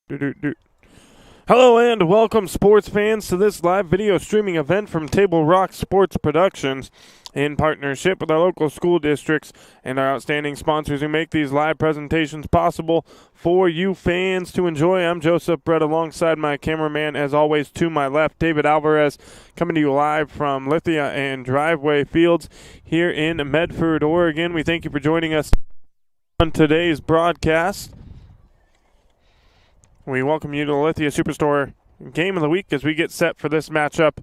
Do-do-do. Hello and welcome, sports fans, to this live video streaming event from Table Rock Sports Productions in partnership with our local school districts and our outstanding sponsors who make these live presentations possible for you fans to enjoy. I'm Joseph Brett alongside my cameraman, as always, to my left, David Alvarez, coming to you live from Lithia and Driveway Fields here in Medford, Oregon. We thank you for joining us on today's broadcast. We welcome you to the Lithia Superstore Game of the Week as we get set for this matchup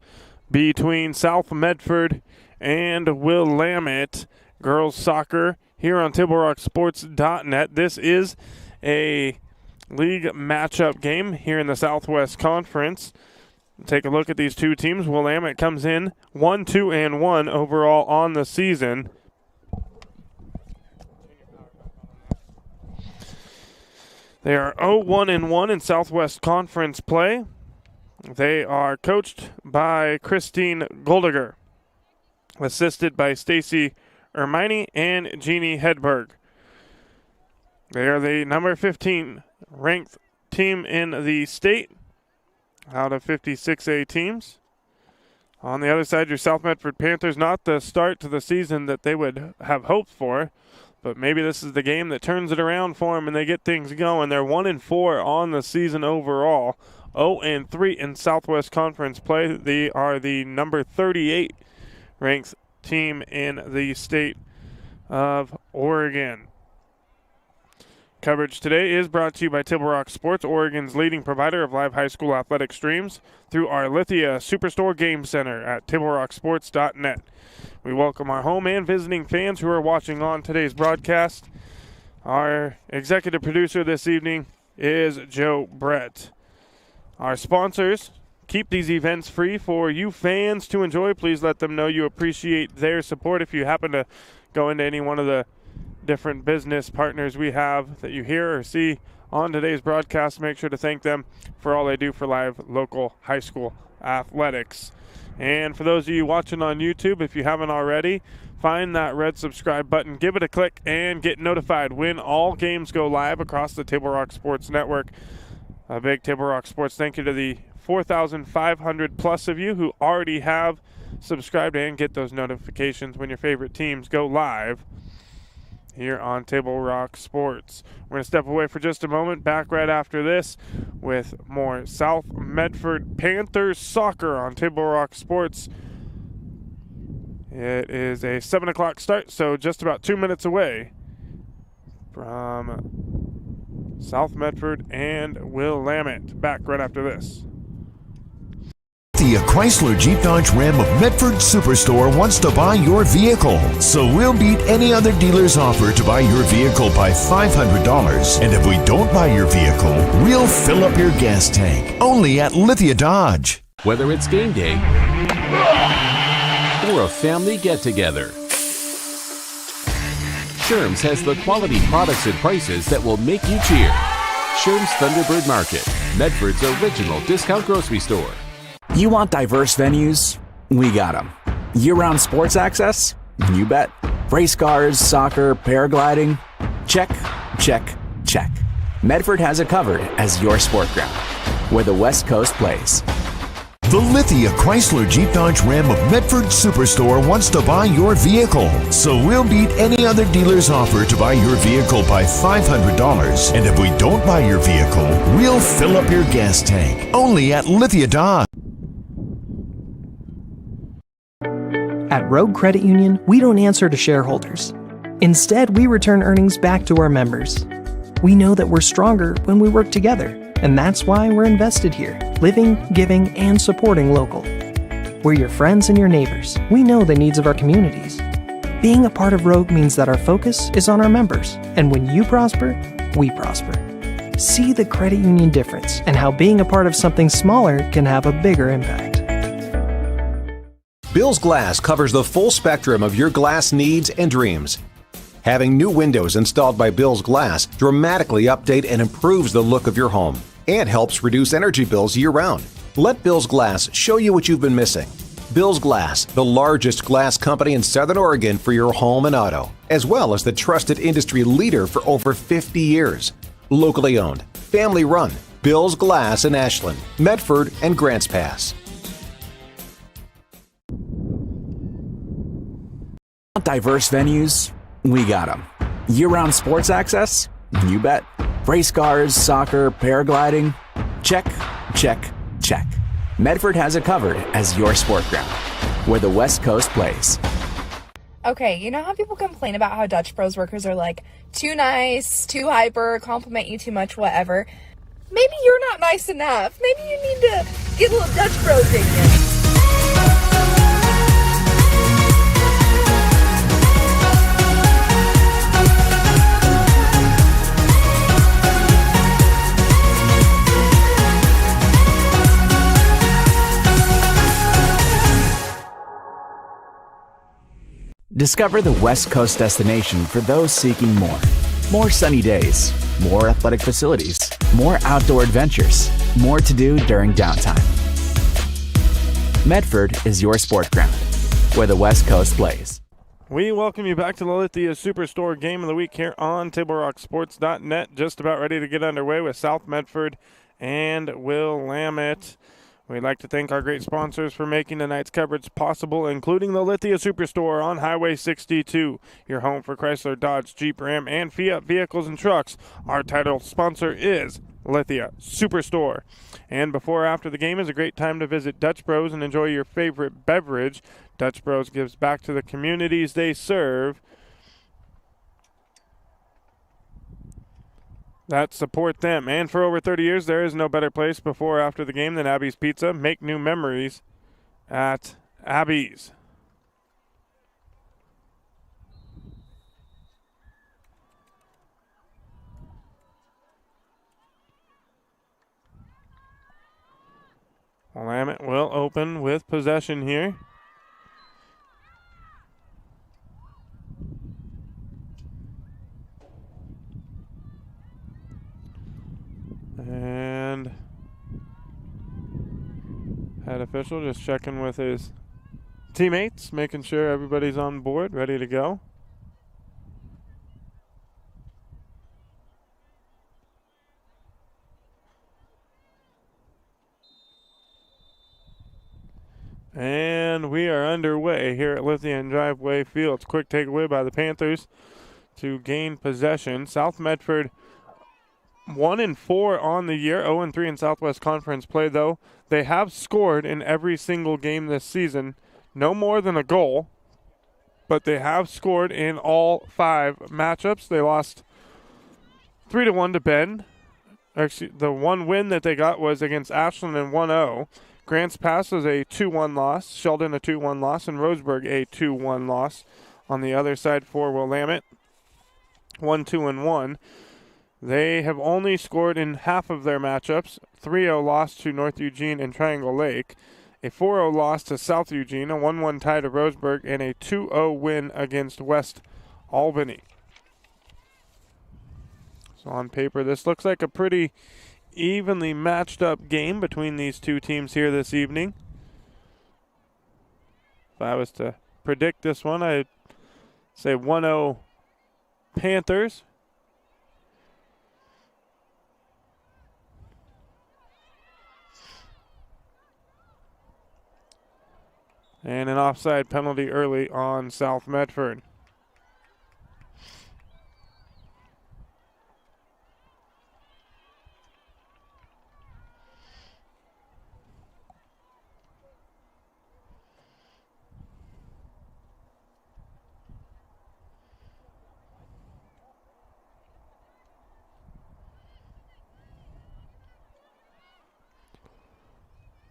between South Medford and Willamette girls soccer here on TableRockSports.net. This is a league matchup game here in the Southwest Conference. Take a look at these two teams. Willamette comes in 1-2-1 overall on the season. They are 0-1-1 in Southwest Conference play. They are coached by Christine Goldiger, assisted by Stacy Ermini and Jeannie Hedberg. They are the number 15 ranked team in the state out of 56A teams. On the other side, your South Medford Panthers, not the start to the season that they would have hoped for, but maybe this is the game that turns it around for them and they get things going. They're 1-4 on the season overall, 0-3 in Southwest Conference play. They are the number 38 ranked team in the state of Oregon. Coverage today is brought to you by Table Rock Sports, Oregon's leading provider of live high school athletic streams through our Lithia Superstore Game Center at TableRockSports.net. We welcome our home and visiting fans who are watching on today's broadcast. Our executive producer this evening is Joe Brett. Our sponsors keep these events free for you fans to enjoy. Please let them know you appreciate their support. If you happen to go into any one of the different business partners we have that you hear or see on today's broadcast, make sure to thank them for all they do for live local high school athletics. And for those of you watching on YouTube, if you haven't already, find that red subscribe button, give it a click, and get notified when all games go live across the Table Rock Sports Network. A big Table Rock Sports thank you to the 4,500 plus of you who already have subscribed and get those notifications when your favorite teams go live here on Table Rock Sports. We're going to step away for just a moment, back right after this with more South Medford Panthers soccer on Table Rock Sports. It is a 7 o'clock start, so just about 2 minutes away from South Medford and Willamette. Back right after this. The Chrysler Jeep Dodge Ram of Medford Superstore wants to buy your vehicle, so we'll beat any other dealer's offer to buy your vehicle by $500. And if we don't buy your vehicle, we'll fill up your gas tank. Only at Lithia Dodge. Whether it's game day or a family get-together, Sherm's has the quality products and prices that will make you cheer. Sherm's Thunderbird Market, Medford's original discount grocery store. You want diverse venues? We got them. Year-round sports access? You bet. Race cars, soccer, paragliding? Check, check, check. Medford has it covered as your sport ground, where the West Coast plays. The Lithia Chrysler Jeep Dodge Ram of Medford Superstore wants to buy your vehicle, so we'll beat any other dealer's offer to buy your vehicle by $500. And if we don't buy your vehicle, we'll fill up your gas tank. Only at Lithia Dodge. At Rogue Credit Union, we don't answer to shareholders. Instead, we return earnings back to our members. We know that we're stronger when we work together, and that's why we're invested here, living, giving, and supporting local. We're your friends and your neighbors. We know the needs of our communities. Being a part of Rogue means that our focus is on our members, and when you prosper, we prosper. See the credit union difference and how being a part of something smaller can have a bigger impact. Bill's Glass covers the full spectrum of your glass needs and dreams. Having new windows installed by Bill's Glass dramatically update and improves the look of your home and helps reduce energy bills year-round. Let Bill's Glass show you what you've been missing. Bill's Glass, the largest glass company in Southern Oregon for your home and auto, as well as the trusted industry leader for over 50 years. Locally owned, family run, Bill's Glass in Ashland, Medford, and Grants Pass. Diverse venues? We got them. Year-round sports access? You bet. Race cars, soccer, paragliding? Check, check, check. Medford has it covered as your sport ground, where the West Coast plays. Okay, you know how people complain about how Dutch Bros workers are like too nice, too hyper, compliment you too much, whatever? Maybe you're not nice enough. Maybe you need to get a little Dutch Bros in you. Discover the West Coast destination for those seeking more. More sunny days, more athletic facilities, more outdoor adventures, more to do during downtime. Medford is your sport ground, where the West Coast plays. We welcome you back to the Lithia Superstore Game of the Week here on TableRockSports.net. Just about ready to get underway with South Medford and Willamette. We'd like to thank our great sponsors for making tonight's coverage possible, including the Lithia Superstore on Highway 62, your home for Chrysler, Dodge, Jeep, Ram, and Fiat vehicles and trucks. Our title sponsor is Lithia Superstore. And before or after the game is a great time to visit Dutch Bros and enjoy your favorite beverage. Dutch Bros gives back to the communities they serve that support them. And for over 30 years, there is no better place before or after the game than Abby's Pizza. Make new memories at Abby's. Willamette will open with possession here. And head official just checking with his teammates, making sure everybody's on board, ready to go. And we are underway here at Lithia and Driveway Fields. Quick takeaway by the Panthers to gain possession. South Medford 1-4 on the year, 0-3 in Southwest Conference play, though. They have scored in every single game this season. No more than a goal, but they have scored in all 5 matchups. They lost 3-1 to Bend. Actually, the one win that they got was against Ashland in 1-0. Grants Pass was a 2-1 loss. Sheldon a 2-1 loss. And Roseburg a 2-1 loss. On the other side for Willamette, 1-2-1. They have only scored in half of their matchups. 3-0 loss to North Eugene and Triangle Lake, a 4-0 loss to South Eugene, a 1-1 tie to Roseburg, and a 2-0 win against West Albany. So on paper, this looks like a pretty evenly matched up game between these two teams here this evening. If I was to predict this one, I'd say 1-0 Panthers. And an offside penalty early on South Medford.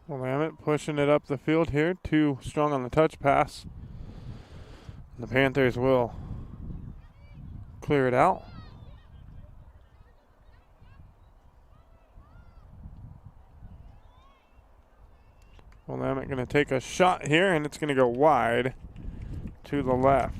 Willamette pushing it up the field here. Too strong on the touch pass. The Panthers will clear it out. Willamette going to take a shot here, and it's going to go wide to the left.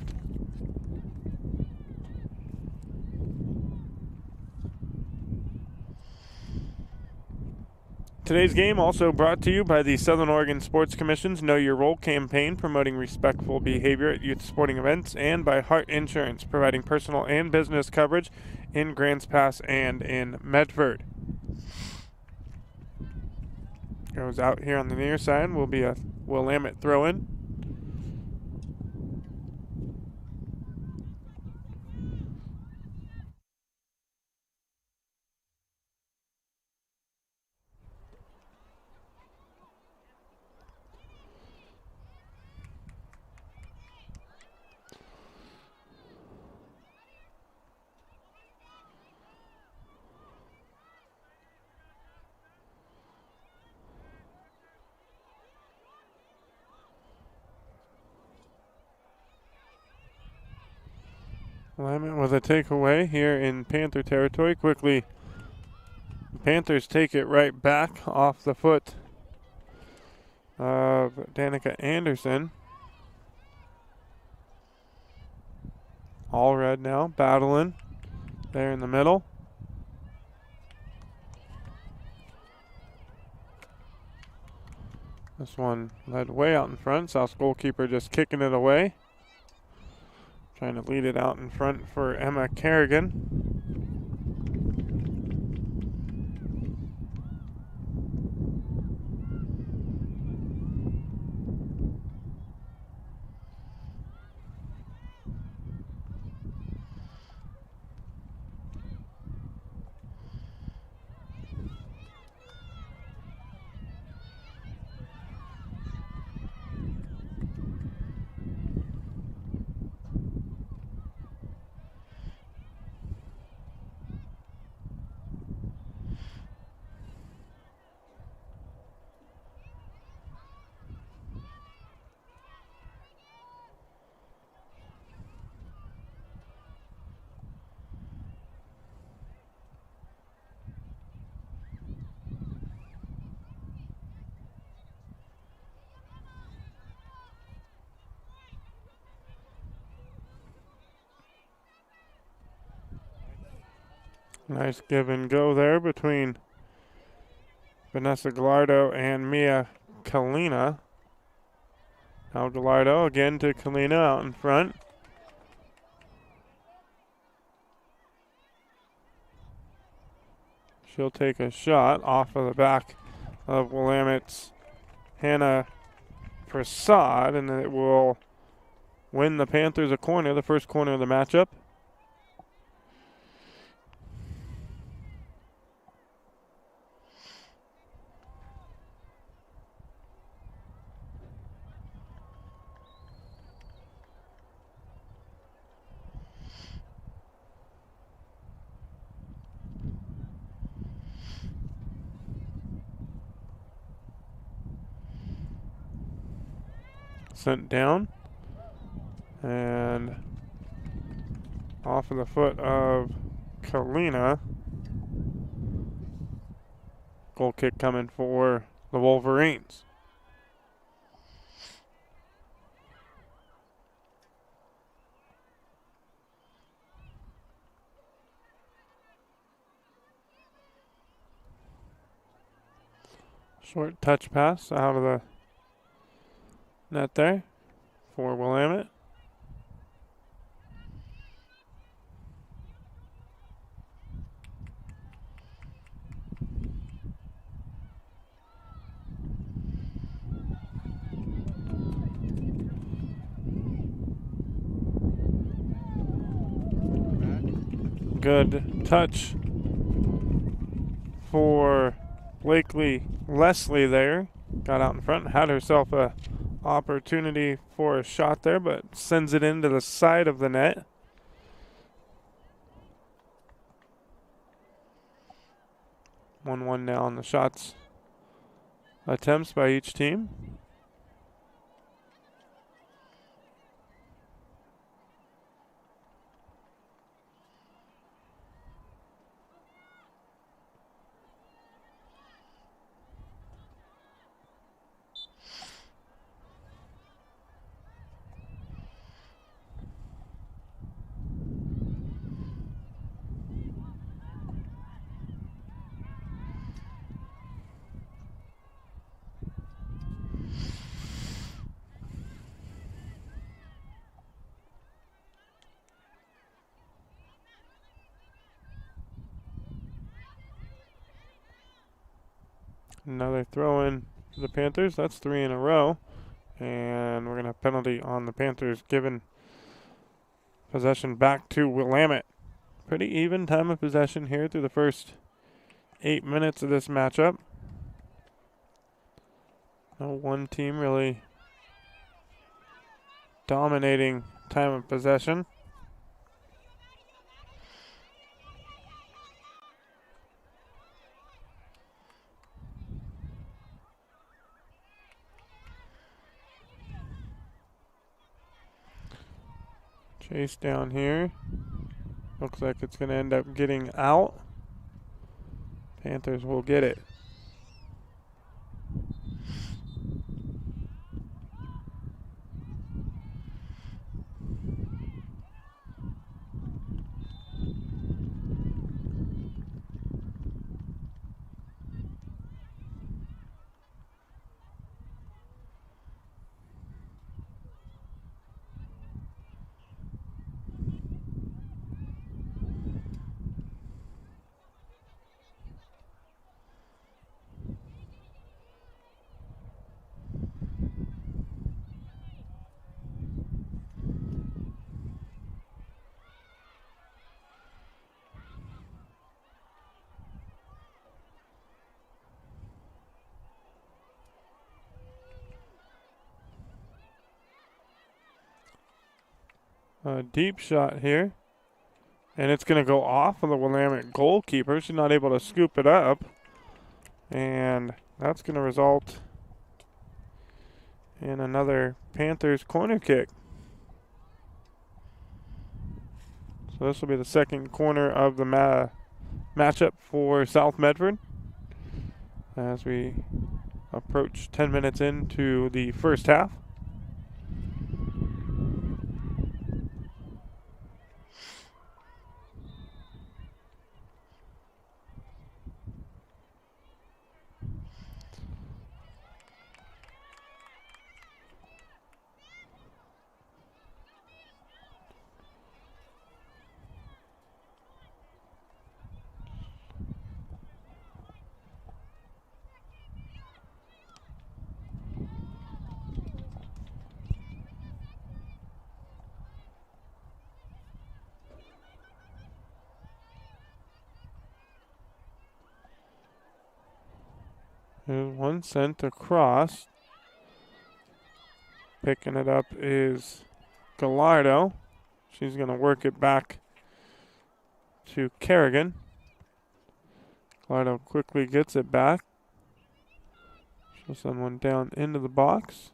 Today's game also brought to you by the Southern Oregon Sports Commission's Know Your Role campaign, promoting respectful behavior at youth sporting events, and by Hart Insurance, providing personal and business coverage in Grants Pass and in Medford. Goes out here on the near side. Will be a Willamette throw in. Willamette with a takeaway here in Panther territory. Quickly, the Panthers take it right back off the foot of Danica Anderson. All red now, battling there in the middle. This one led way out in front. South's goalkeeper just kicking it away. Trying to lead it out in front for Emma Kerrigan. Nice give and go there between Vanessa Gallardo and Mia Kalina. Now Gallardo again to Kalina out in front. She'll take a shot off of the back of Willamette's Hannah Prasad, and it will win the Panthers a corner, the first corner of the matchup. Sent down and off of the foot of Kalina. Goal kick coming for the Wolverines. Short touch pass out of the net there for Willamette. Good touch for Blakely Leslie there. Got out in front, had herself a opportunity for a shot there, but sends it into the side of the net. One now on the shots attempts by each team. Another throw in for the Panthers. That's 3 in a row. And we're going to have penalty on the Panthers, giving possession back to Willamette. Pretty even time of possession here through the first 8 minutes of this matchup. No one team really dominating time of possession. Chase down here. Looks like it's going to end up getting out. Panthers will get it. A deep shot here. And it's going to go off of the Willamette goalkeeper. She's not able to scoop it up. And that's going to result in another Panthers corner kick. So this will be the second corner of the matchup for South Medford as we approach 10 minutes into the first half. There's one sent across. Picking it up is Gallardo. She's going to work it back to Kerrigan. Gallardo quickly gets it back. She'll send one down into the box.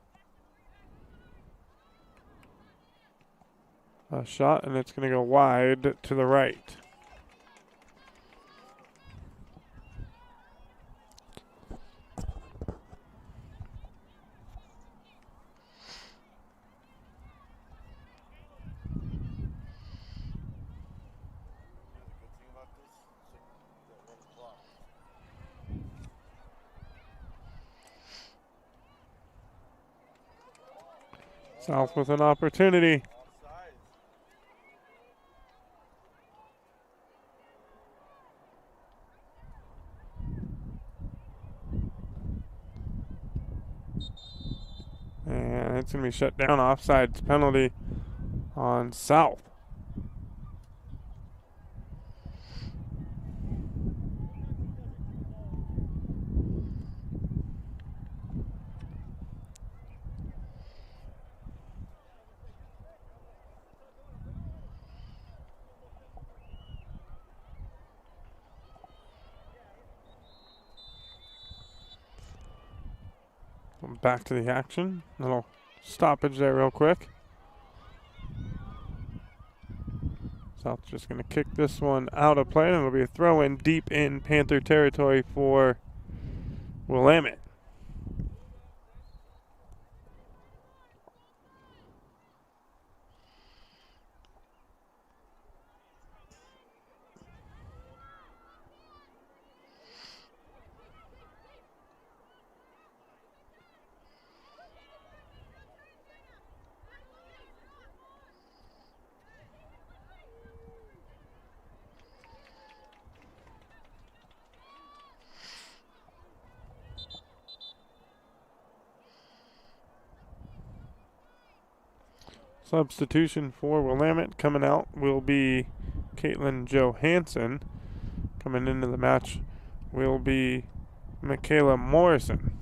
A shot, and it's going to go wide to the right. South with an opportunity. And it's going to be shut down. Offsides penalty on South. Back to the action. Little stoppage there real quick. South just going to kick this one out of play, and it'll be a throw in deep in Panther territory for Willamette. Substitution for Willamette coming out will be Caitlin Johansson. Coming into the match will be Michaela Morrison.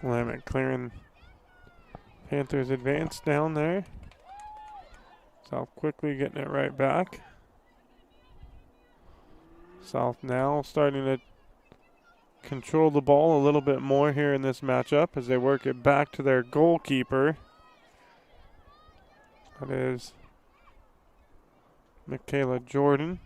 Willamette clearing Panthers advance down there. South quickly getting it right back. South now starting to control the ball a little bit more here in this matchup as they work it back to their goalkeeper. That is Michaela Jordan.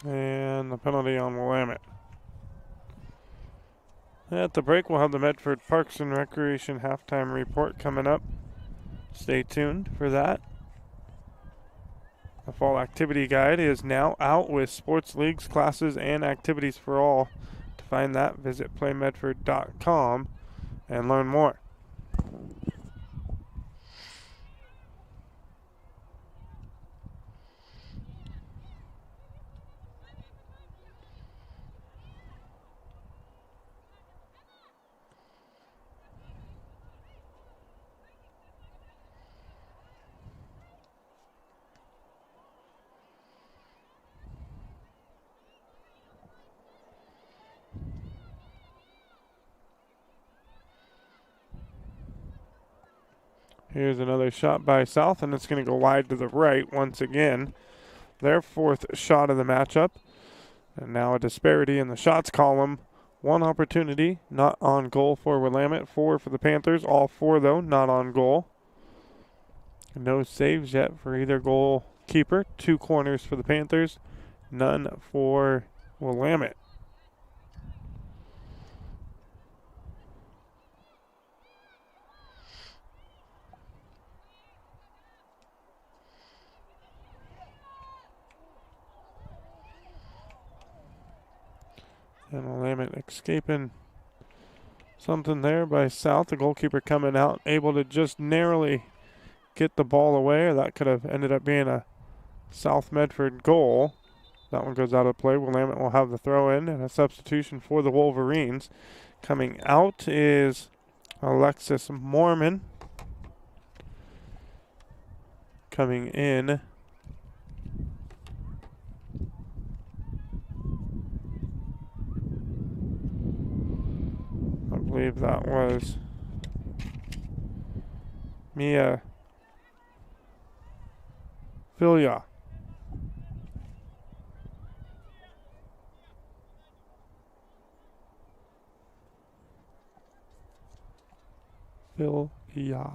And the penalty on Willamette. At the break, we'll have the Medford Parks and Recreation halftime report coming up. Stay tuned for that. The fall activity guide is now out with sports leagues, classes, and activities for all. To find that, visit playmedford.com and learn more. Here's another shot by South, and it's going to go wide to the right once again. Their fourth shot of the matchup. And now a disparity in the shots column. One opportunity, not on goal for Willamette. 4 for the Panthers. All 4, though, not on goal. No saves yet for either goalkeeper. 2 corners for the Panthers. None for Willamette. And Willamette escaping something there by South. The goalkeeper coming out, able to just narrowly get the ball away, or that could have ended up being a South Medford goal. That one goes out of play. Willamette will have the throw in and a substitution for the Wolverines. Coming out is Alexis Mormon. Coming in, I believe that was Mia Filia. Filia.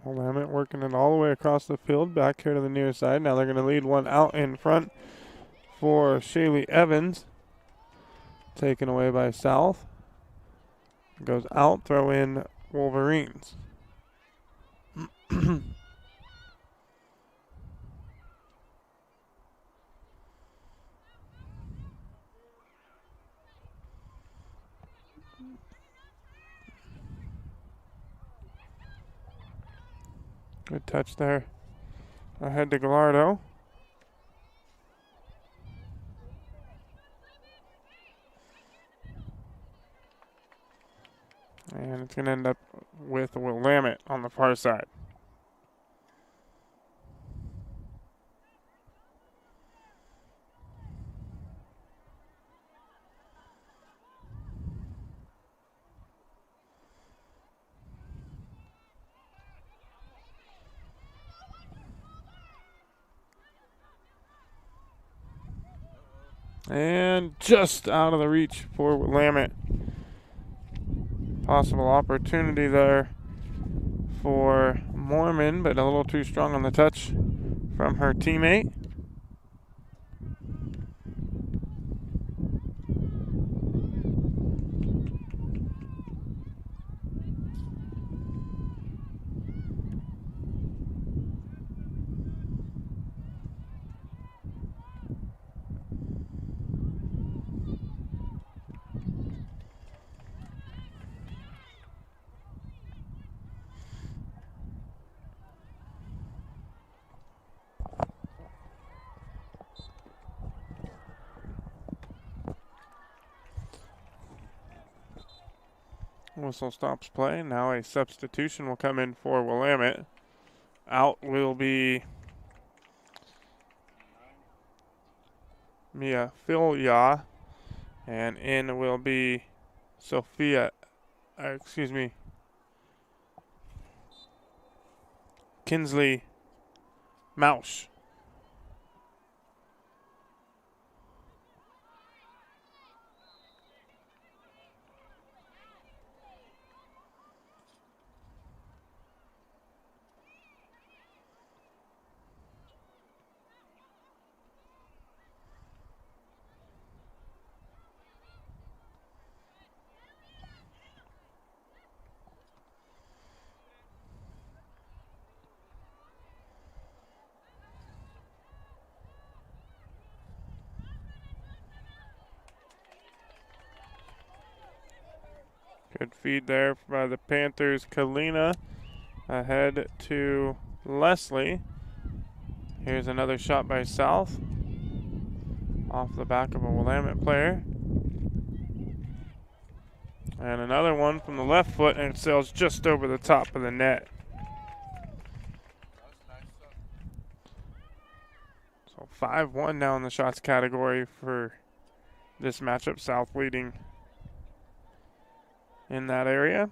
Willamette working it all the way across the field, back here to the near side. Now they're going to lead one out in front for Shaylee Evans. Taken away by South. Goes out, throw in Wolverines. Good touch there. Ahead to Gallardo. And it's going to end up with Willamette on the far side. And just out of the reach for Willamette. Possible opportunity there for Mormon, but a little too strong on the touch from her teammate. Whistle stops play. Now a substitution will come in for Willamette. Out will be Mia Filya, and in will be Kinsley Mausch. Good feed there by the Panthers. Kalina ahead to Leslie. Here's another shot by South. Off the back of a Willamette player. And another one from the left foot, and it sails just over the top of the net. So 5-1 now in the shots category for this matchup. South leading in that area.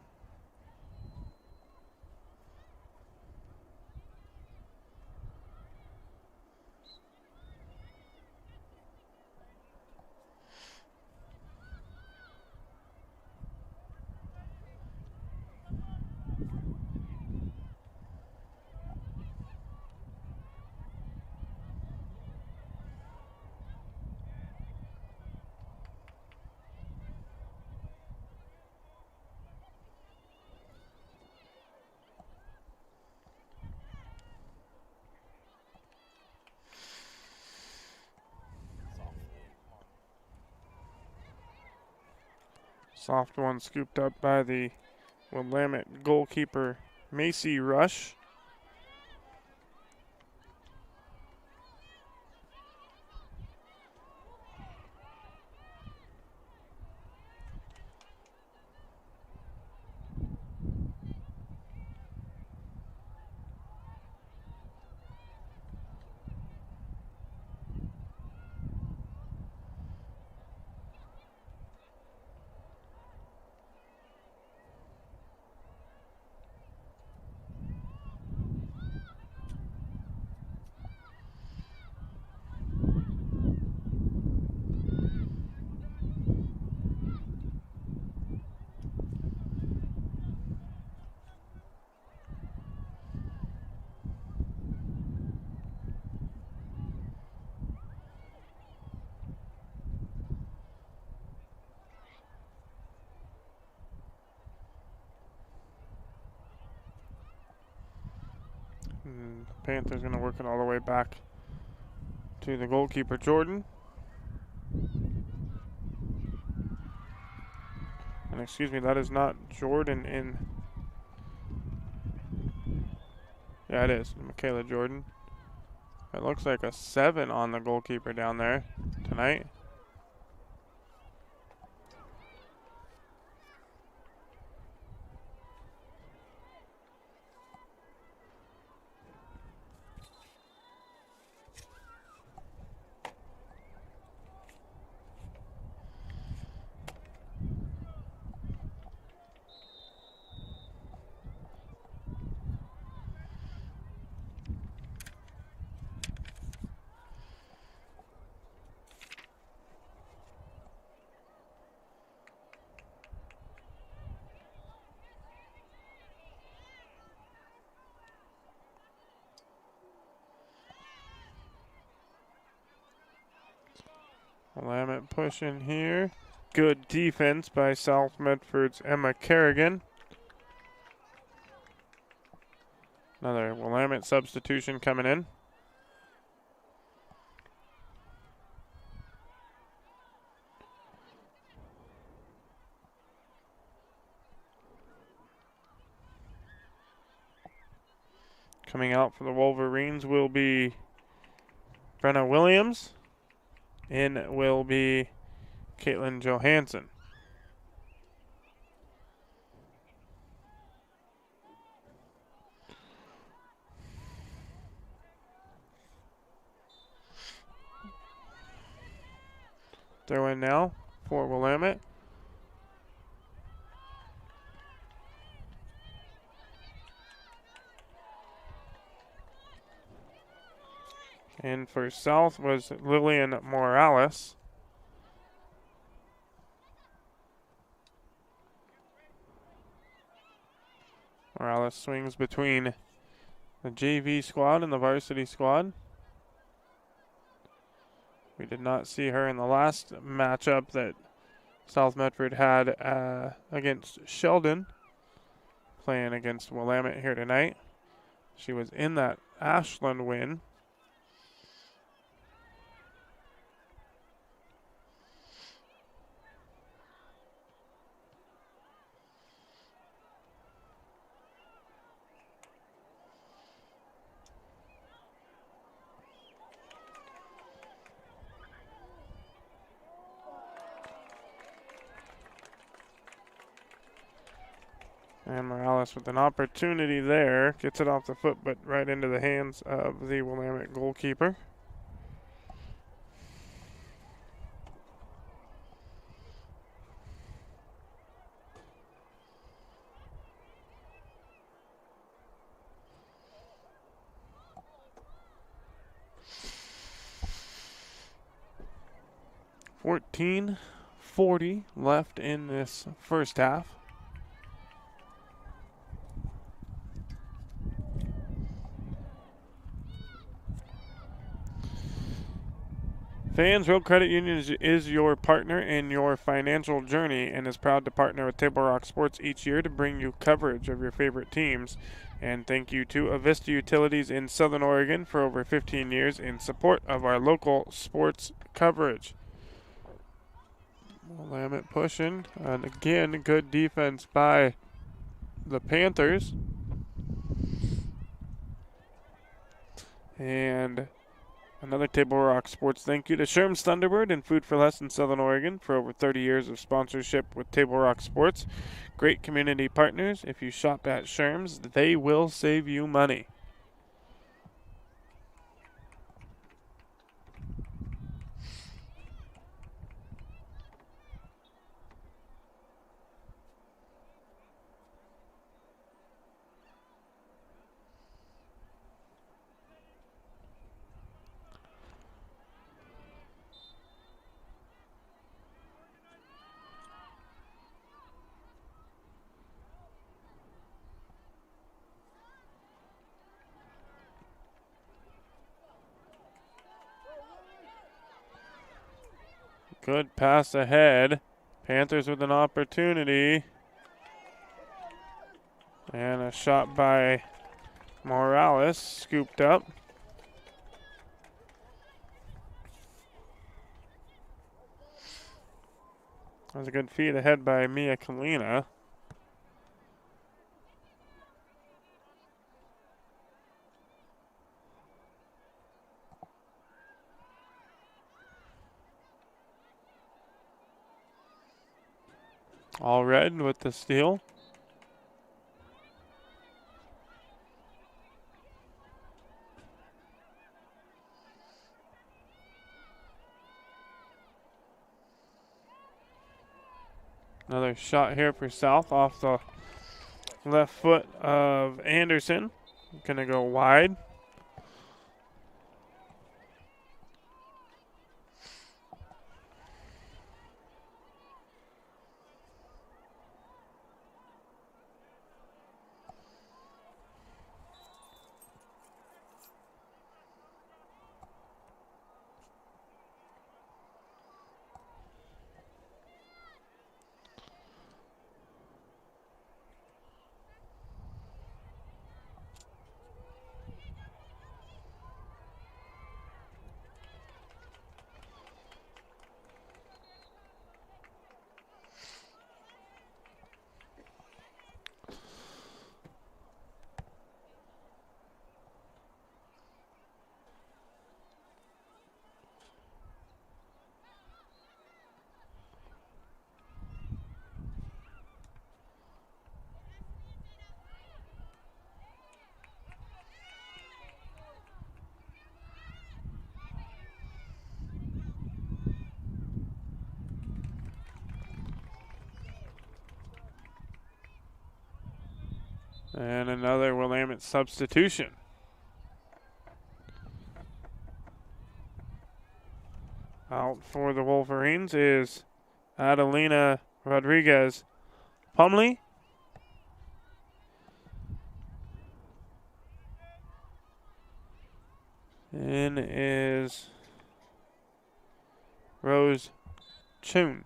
Soft one scooped up by the Willamette goalkeeper, Macy Rush. And the Panthers going to work it all the way back to the goalkeeper, Jordan. And excuse me, that is not Jordan in... Yeah, it is. Michaela Jordan. It looks like a 7 on the goalkeeper down there tonight. Willamette pushing here. Good defense by South Medford's Emma Kerrigan. Another Willamette substitution coming in. Coming out for the Wolverines will be Brenna Williams. In will be Caitlin Johansson. Throw in now for Willamette. And for South was Lillian Morales. Morales swings between the JV squad and the varsity squad. We did not see her in the last matchup that South Medford had against Sheldon, playing against Willamette here tonight. She was in that Ashland win. And Morales with an opportunity there. Gets it off the foot, but right into the hands of the Willamette goalkeeper. .40 left in this first half. Fans, Road Credit Union is your partner in your financial journey and is proud to partner with Table Rock Sports each year to bring you coverage of your favorite teams. And thank you to Avista Utilities in Southern Oregon for over 15 years in support of our local sports coverage. Willamette pushing, and again, good defense by the Panthers. And another Table Rock Sports thank you to Sherm's Thunderbird and Food for Less in Southern Oregon for over 30 years of sponsorship with Table Rock Sports. Great community partners. If you shop at Sherm's, they will save you money. Good pass ahead. Panthers with an opportunity. And a shot by Morales, scooped up. That was a good feed ahead by Mia Kalina. All red with the steal. Another shot here for South off the left foot of Anderson. Gonna go wide. And another Willamette substitution. Out for the Wolverines is Adelina Rodriguez Pumley. In is Rose Chun.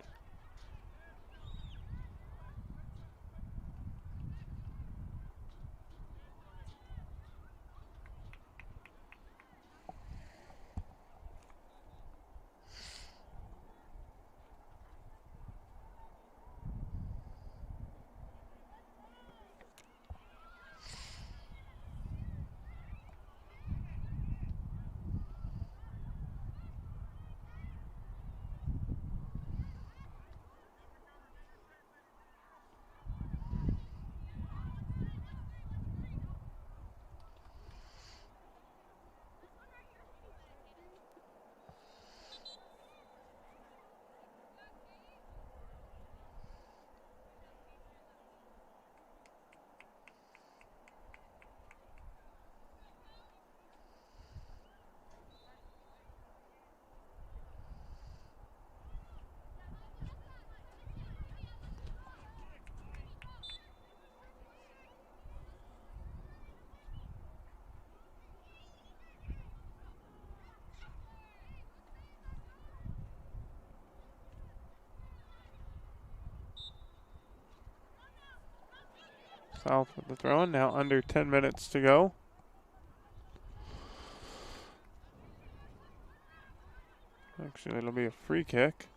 South with the throw in. Now under 10 minutes to go. Actually, it'll be a free kick.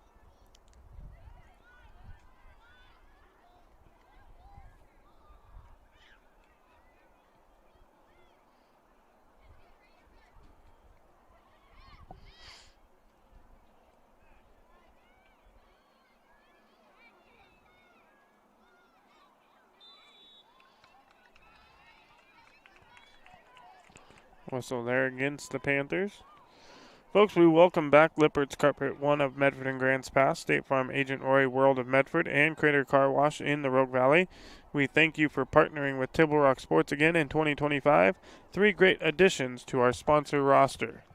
Whistle there against the Panthers. Folks, we welcome back Lippert's Carpet 1 of Medford and Grants Pass, State Farm Agent Roy World of Medford, and Crater Car Wash in the Rogue Valley. We thank you for partnering with Tibble Rock Sports again in 2025. 3 great additions to our sponsor roster.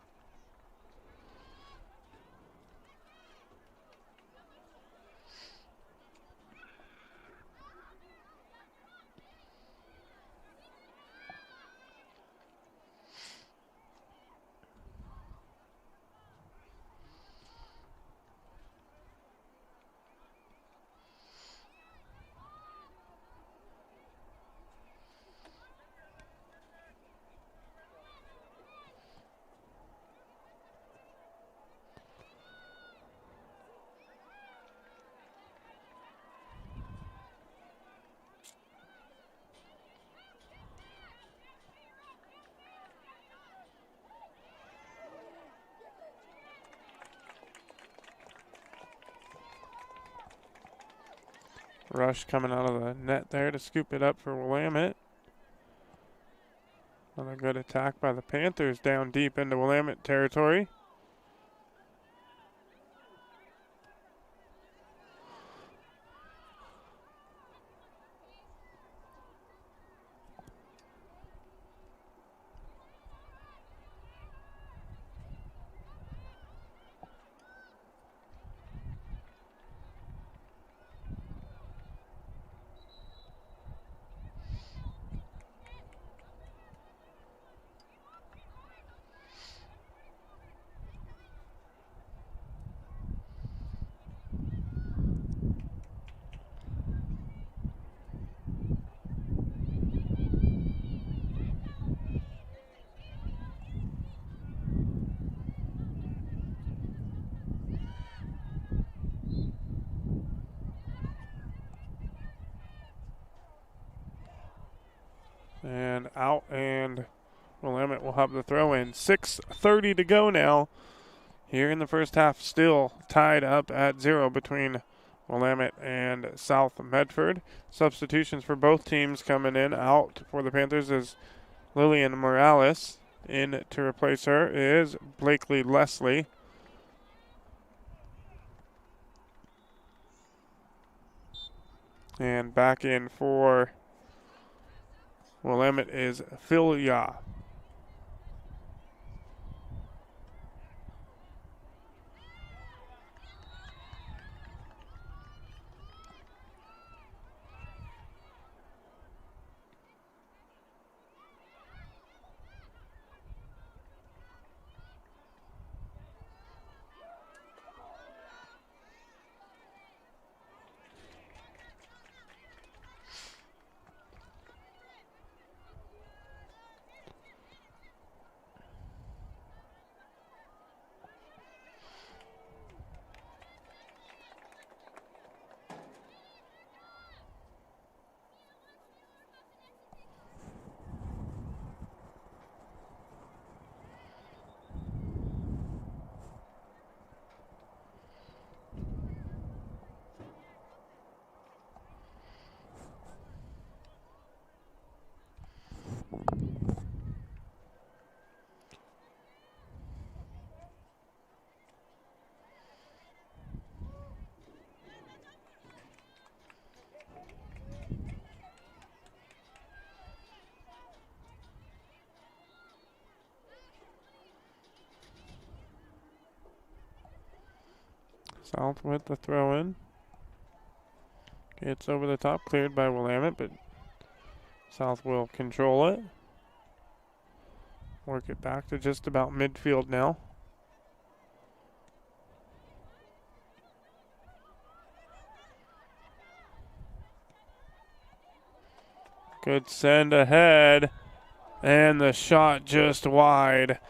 Rush coming out of the net there to scoop it up for Willamette. Another good attack by the Panthers down deep into Willamette territory. And out, and Willamette will have the throw in. 6:30 to go now. Here in the first half, still tied up at 0 between Willamette and South Medford. Substitutions for both teams coming in. Out for the Panthers is Lillian Morales. In to replace her is Blakely Leslie. And back in for Willamette is Phil Ya. South with the throw in. Gets over the top, cleared by Willamette, but South will control it. Work it back to just about midfield now. Good send ahead, and the shot just wide.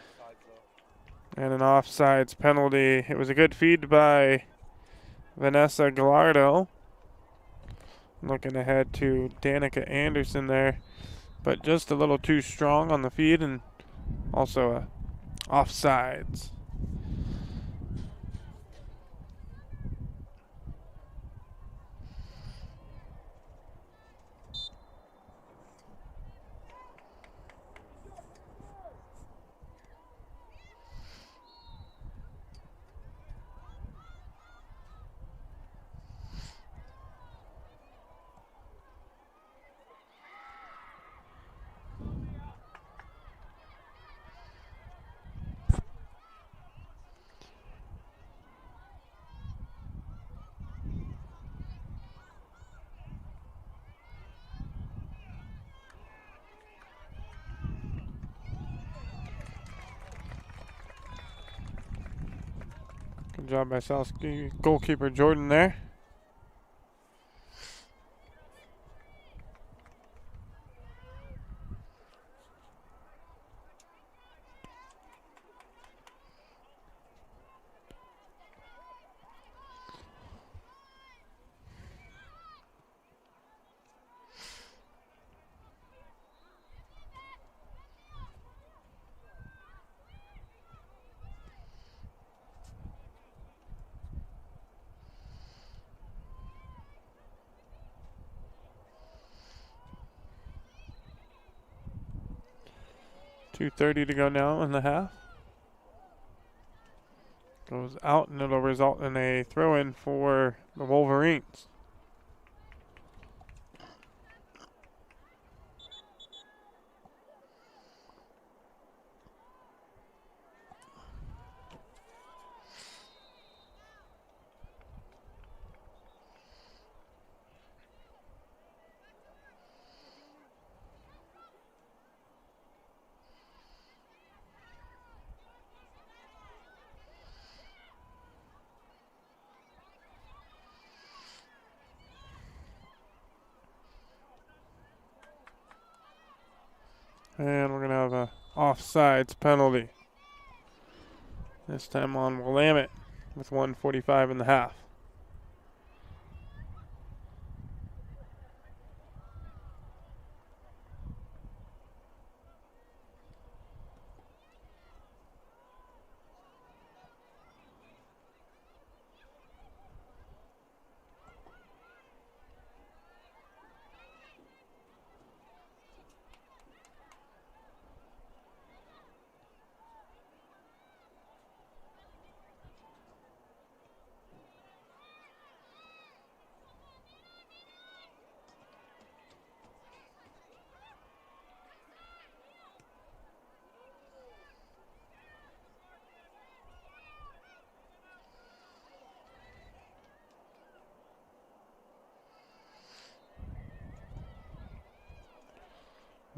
And an offsides penalty. It was a good feed by Vanessa Gallardo. Looking ahead to Danica Anderson there, but just a little too strong on the feed, and also a offsides. Good job by South goalkeeper Jordan there. 2:30 to go now in the half. Goes out, and it'll result in a throw-in for the Wolverines. And we're going to have a offsides penalty. This time on Willamette with 1:45 in the half.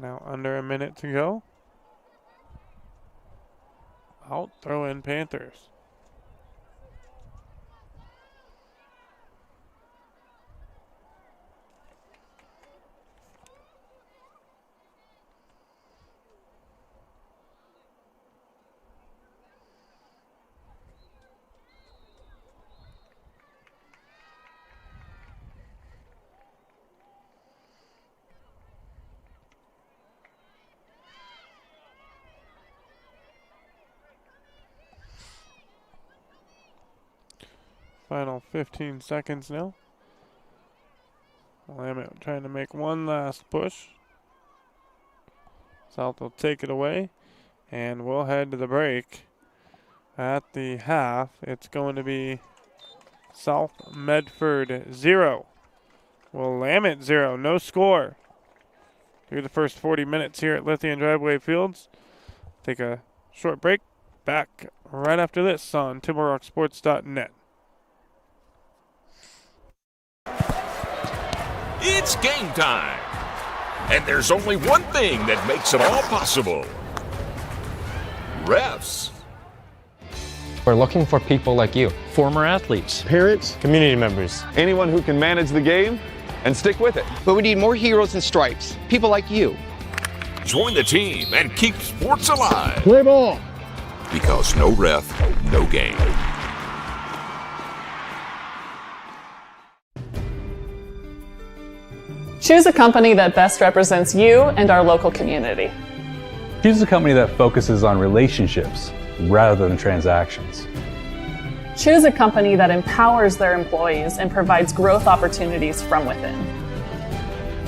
Now under a minute to go. Out, throw in Panthers. Final 15 seconds now. Willamette trying to make one last push. South will take it away, and we'll head to the break. At the half, it's going to be South Medford 0. Willamette 0, no score. Through the first 40 minutes here at Lithia and Driveway Fields. Take a short break. Back right after this on TibleRockSports.net. It's game time. And there's only one thing that makes it all possible. Refs. We're looking for people like you. Former athletes, parents, community members, anyone who can manage the game and stick with it. But we need more heroes in stripes, people like you. Join the team and keep sports alive. Play ball. Because no ref, no game. Choose a company that best represents you and our local community. Choose a company that focuses on relationships rather than transactions. Choose a company that empowers their employees and provides growth opportunities from within.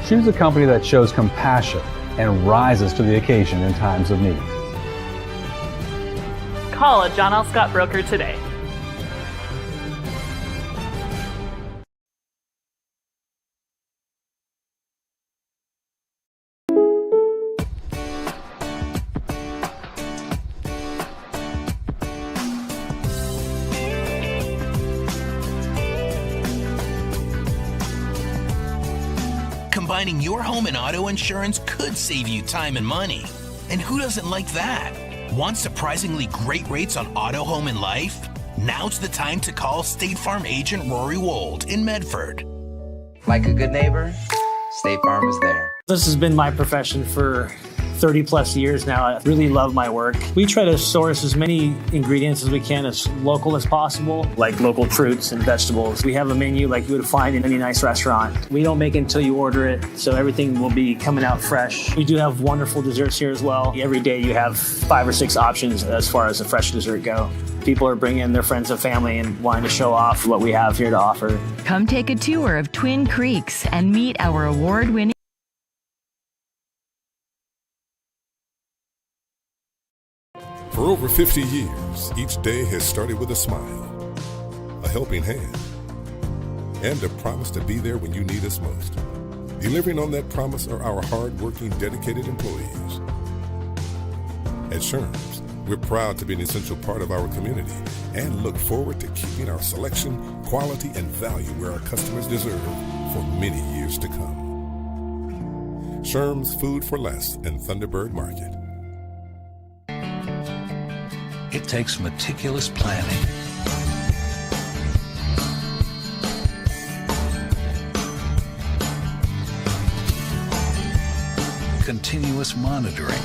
Choose a company that shows compassion and rises to the occasion in times of need. Call a John L. Scott broker today. Combining your home and auto insurance could save you time and money. And who doesn't like that? Want surprisingly great rates on auto, home, and life? Now's the time to call State Farm agent Rory Wold in Medford. Like a good neighbor, State Farm is there. This has been my profession for 30 plus years now. I really love my work. We try to source as many ingredients as we can, as local as possible, like local fruits and vegetables. We have a menu like you would find in any nice restaurant. We don't make it until you order it, so everything will be coming out fresh. We do have wonderful desserts here as well. Every day you have 5 or 6 options as far as a fresh dessert go. People are bringing their friends and family and wanting to show off what we have here to offer. Come take a tour of Twin Creeks and meet our award-winning For over 50 years, each day has started with a smile, a helping hand, and a promise to be there when you need us most. Delivering on that promise are our hard-working, dedicated employees. At Sherm's, we're proud to be an essential part of our community and look forward to keeping our selection, quality, and value where our customers deserve for many years to come. Sherm's, Food for Less, and Thunderbird Market. It takes meticulous planning, continuous monitoring,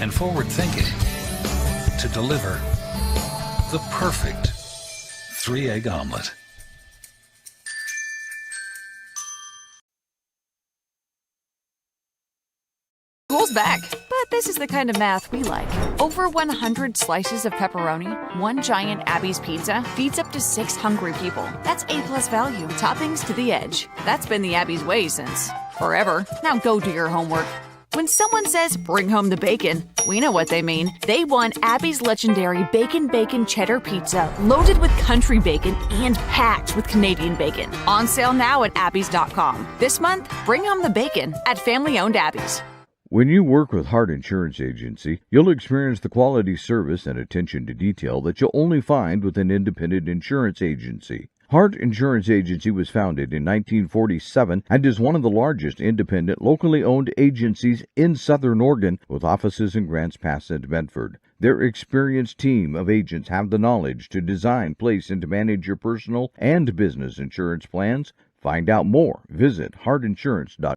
and forward thinking to deliver the perfect 3-egg omelet. School's back, but this is the kind of math we like. Over 100 slices of pepperoni, one giant Abby's pizza feeds up to 6 hungry people. That's A+ value, toppings to the edge. That's been the Abby's way since forever. Now go do your homework. When someone says, bring home the bacon, we know what they mean. They want Abby's legendary Bacon Cheddar Pizza, loaded with country bacon and packed with Canadian bacon. On sale now at Abby's.com. This month, bring home the bacon at family-owned Abby's. When you work with Hart Insurance Agency, you'll experience the quality service and attention to detail that you'll only find with an independent insurance agency. Hart Insurance Agency was founded in 1947 and is one of the largest independent, locally owned agencies in Southern Oregon, with offices in Grants Pass and Medford. Their experienced team of agents have the knowledge to design, place, and to manage your personal and business insurance plans. Find out more. Visit hartinsurance.com.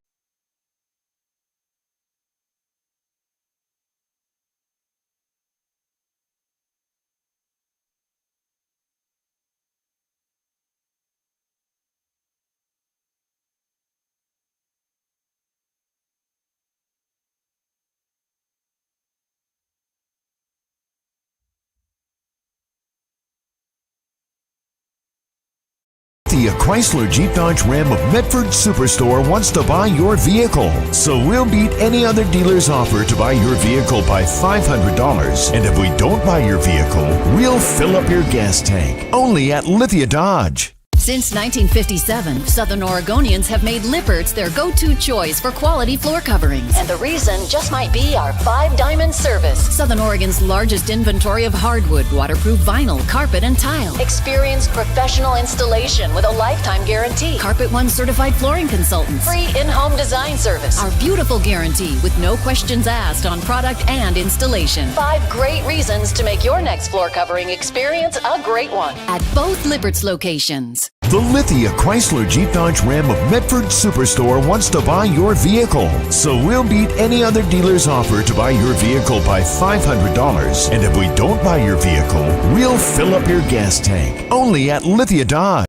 The Chrysler Jeep Dodge Ram of Medford Superstore wants to buy your vehicle. So we'll beat any other dealer's offer to buy your vehicle by $500. And if we don't buy your vehicle, we'll fill up your gas tank. Only at Lithia Dodge. Since 1957, Southern Oregonians have made Lippert's their go-to choice for quality floor coverings. And the reason just might be our 5-diamond service. Southern Oregon's largest inventory of hardwood, waterproof vinyl, carpet, and tile. Experienced professional installation with a lifetime guarantee. Carpet One certified flooring consultants. Free in-home design service. Our beautiful guarantee with no questions asked on product and installation. 5 great reasons to make your next floor covering experience a great one at both Lippert's locations. The Lithia Chrysler Jeep Dodge Ram of Medford Superstore wants to buy your vehicle. So we'll beat any other dealer's offer to buy your vehicle by $500. And if we don't buy your vehicle, we'll fill up your gas tank. Only at Lithia Dodge.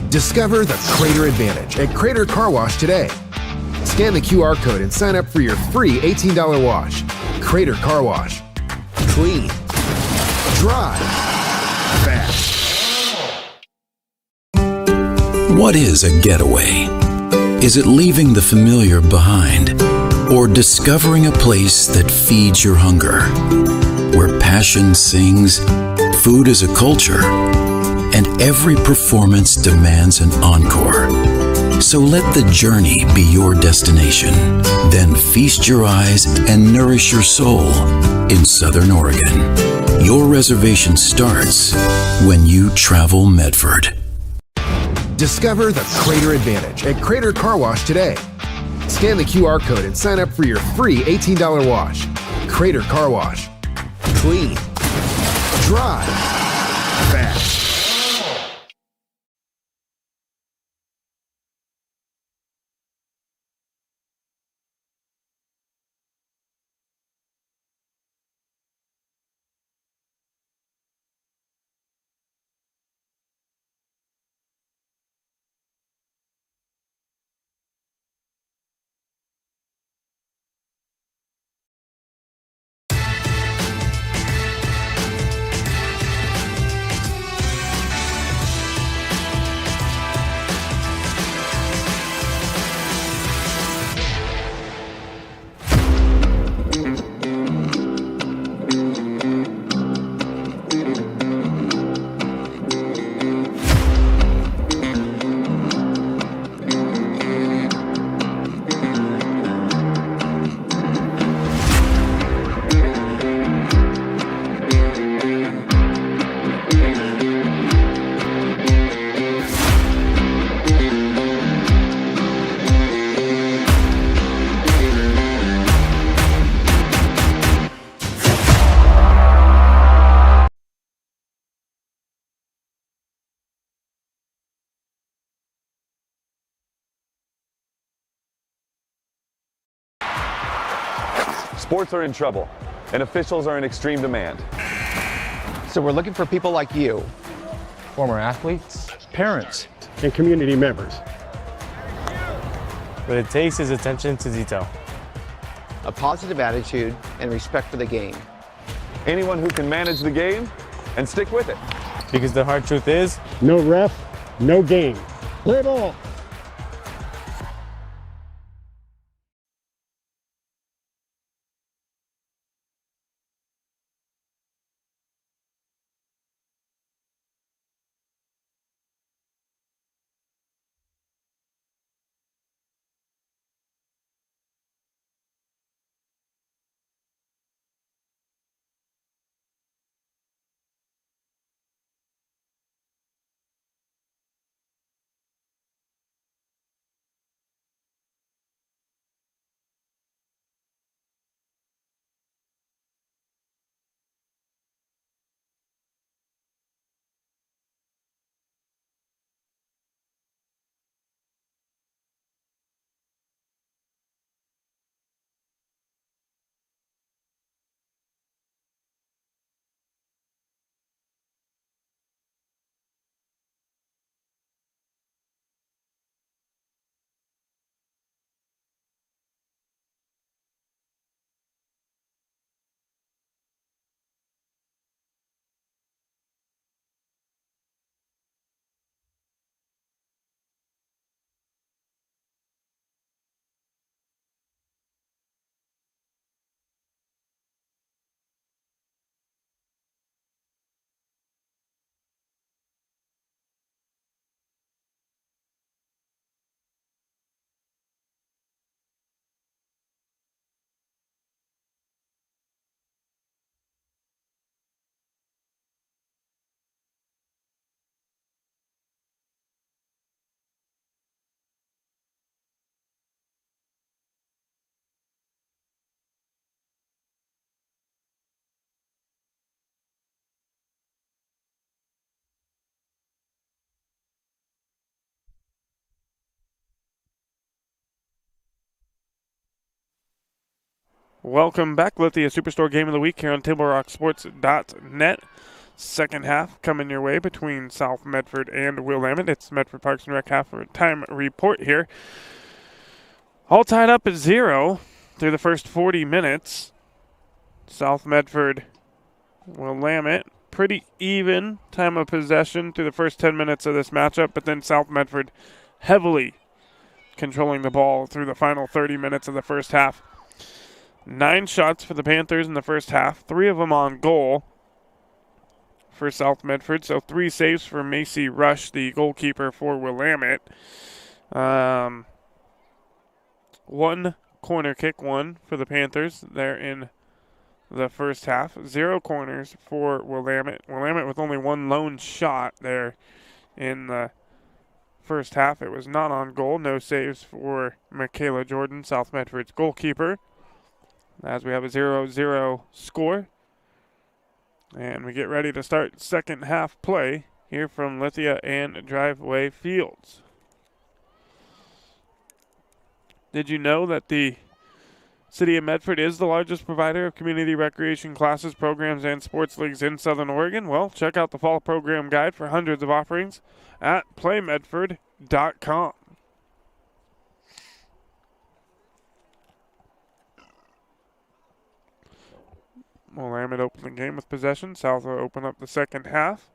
Discover the Crater Advantage at Crater Car Wash today. Scan the QR code and sign up for your free $18 wash. Crater Car Wash. Clean. Dry. Fast. What is a getaway? Is it leaving the familiar behind? Or discovering a place that feeds your hunger? Where passion sings, food is a culture, and every performance demands an encore. So let the journey be your destination. Then feast your eyes and nourish your soul in Southern Oregon. Your reservation starts when you travel Medford. Discover the Crater Advantage at Crater Car Wash today. Scan the QR code and sign up for your free $18 wash. Crater Car Wash. Clean. Dry. Fast. Sports are in trouble, and officials are in extreme demand. So we're looking for people like you. Former athletes, Parents and community members. what it takes is attention to detail. A positive attitude and respect for the game. Anyone who can manage the game and stick with it. Because the hard truth is, No ref, no game. Play ball. Welcome back. Lithia Superstore Game of the Week here on TableRockSports.net. Second half coming your way between South Medford and Willamette. It's Medford Parks and Rec half-time report here. All tied up at 0 through the first 40 minutes. South Medford, Willamette, pretty even time of possession through the first 10 minutes of this matchup, but then South Medford heavily controlling the ball through the final 30 minutes of the first half. 9 shots for the Panthers in the first half, 3 of them on goal for South Medford. So 3 saves for Macy Rush, the goalkeeper for Willamette. 1 corner kick, 1 for the Panthers there in the first half. 0 corners for Willamette. Willamette with only 1 lone shot there in the first half. It was not on goal. No saves for Michaela Jordan, South Medford's goalkeeper, as we have a 0-0 score. And we get ready to start second half play here from Lithia and Driveway Fields. Did you know that the City of Medford is the largest provider of community recreation classes, programs, and sports leagues in Southern Oregon? Well, check out the fall program guide for hundreds of offerings at playmedford.com. Willamette open the game with possession. South will open up the second half.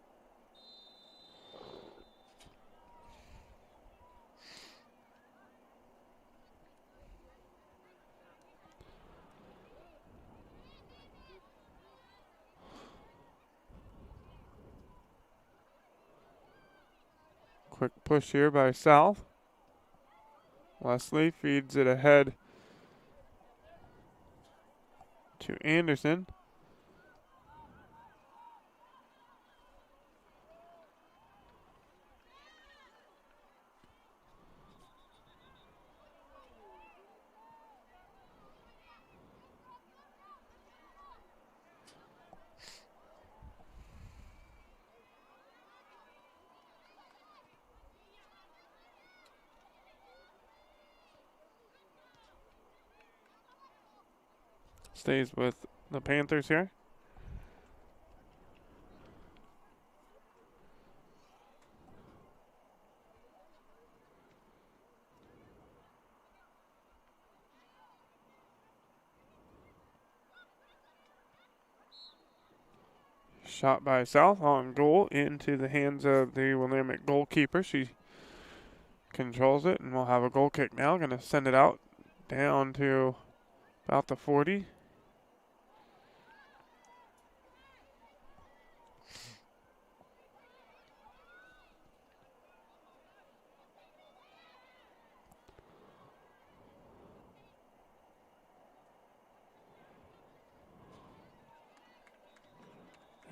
Quick push here by South. Leslie feeds it ahead to Anderson. Stays with the Panthers here. Shot by South on goal into the hands of the Willamette goalkeeper. She controls it, and we'll have a goal kick now. Going to send it out down to about the 40.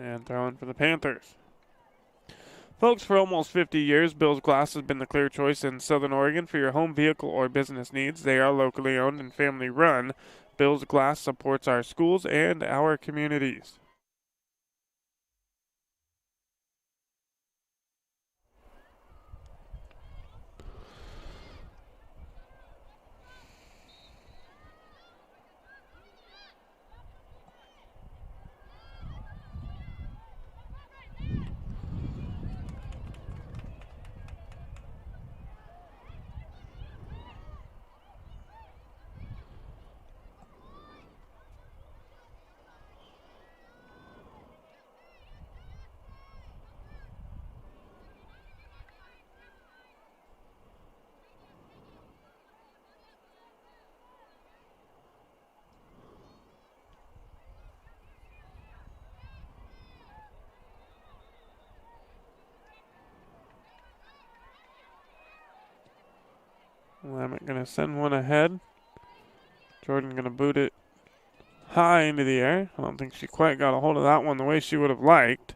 And throwing for the Panthers. Folks, for almost 50 years, Bill's Glass has been the clear choice in Southern Oregon for your home vehicle or business needs. They are locally owned and family run. Bill's Glass supports our schools and our communities. Willamette going to send one ahead. Jordan going to boot it high into the air. I don't think she quite got a hold of that one the way she would have liked.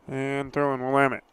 And throwing Willamette.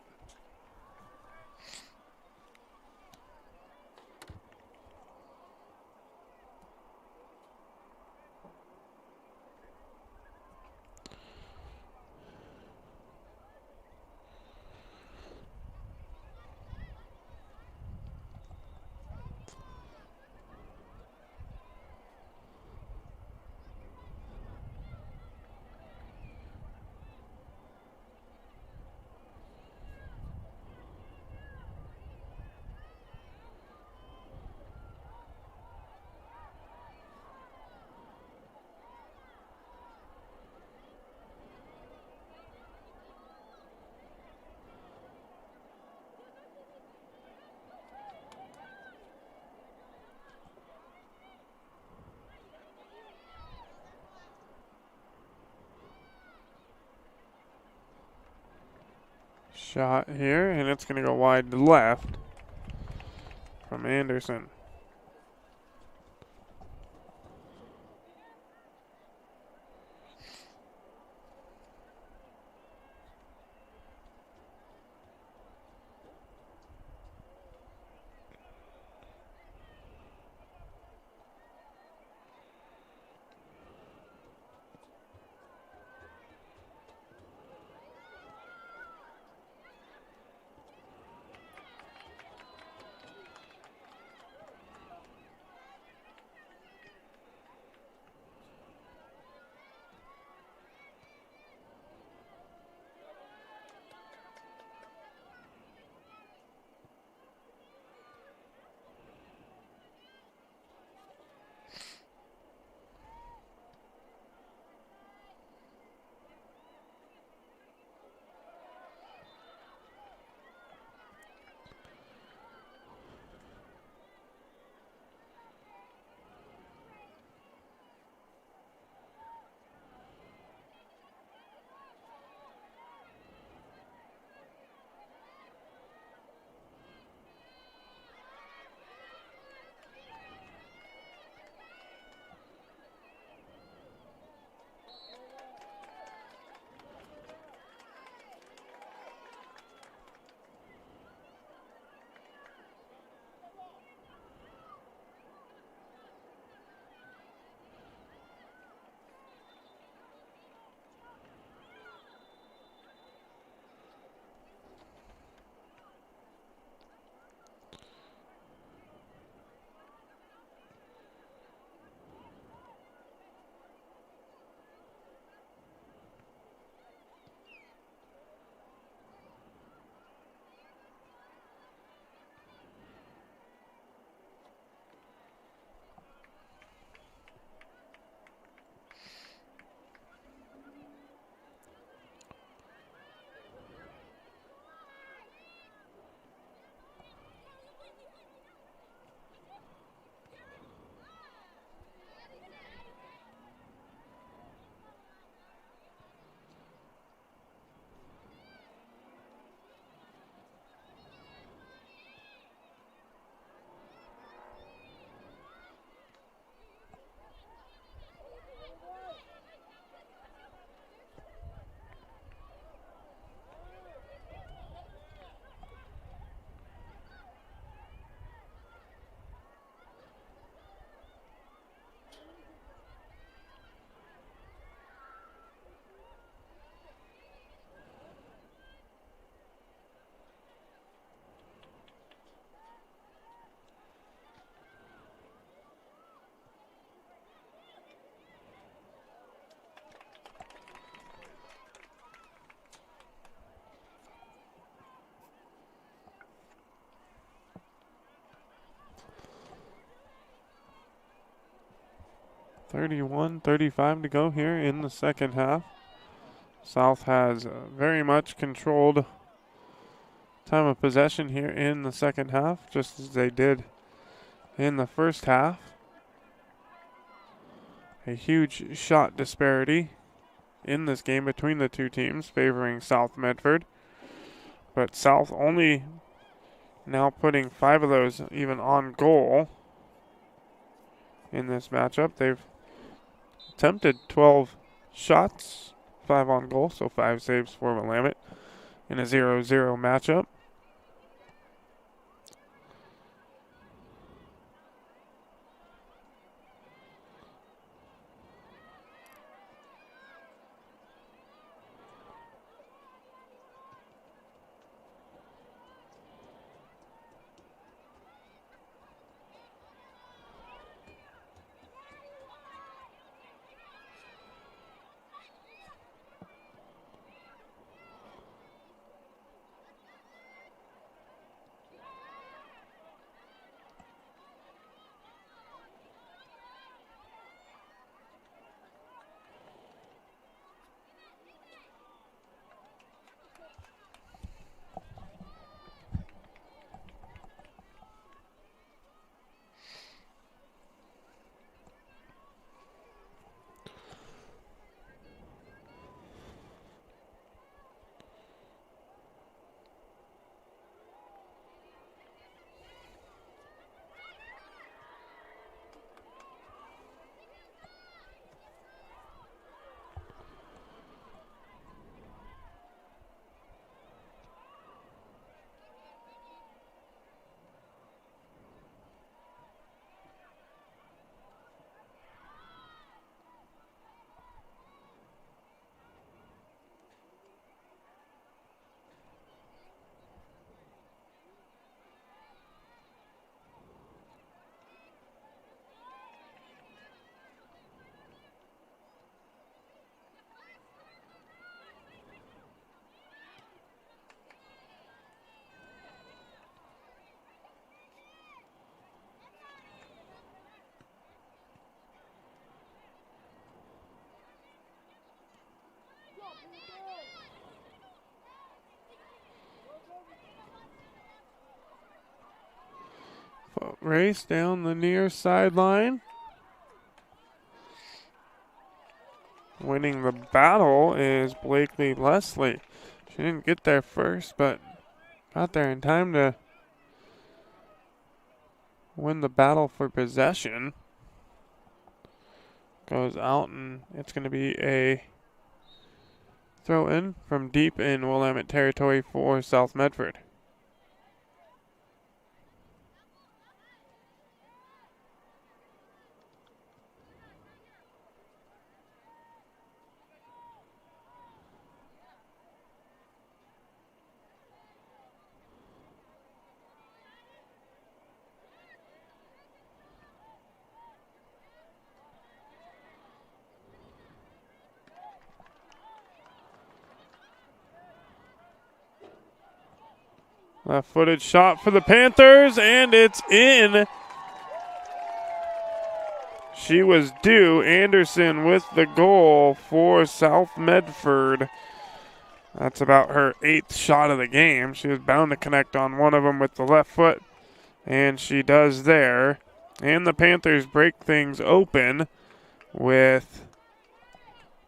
Shot here, and it's going to go wide to left from Anderson. 31-35 to go here in the second half. South has very much controlled time of possession here in the second half, just as they did in the first half. A huge shot disparity in this game between the two teams, favoring South Medford. But South only now putting 5 of those even on goal in this matchup. They've attempted 12 shots, 5 on goal, so 5 saves for Willamette in a 0-0 matchup. Race down the near sideline. Winning the battle is Blakely Leslie. She didn't get there first, but got there in time to win the battle for possession. Goes out, and it's going to be a throw in from deep in Willamette territory for South Medford. Left-footed shot for the Panthers, and it's in. She was due. Anderson with the goal for South Medford. That's about her 8th shot of the game. She was bound to connect on one of them with the left foot, and she does there. And the Panthers break things open with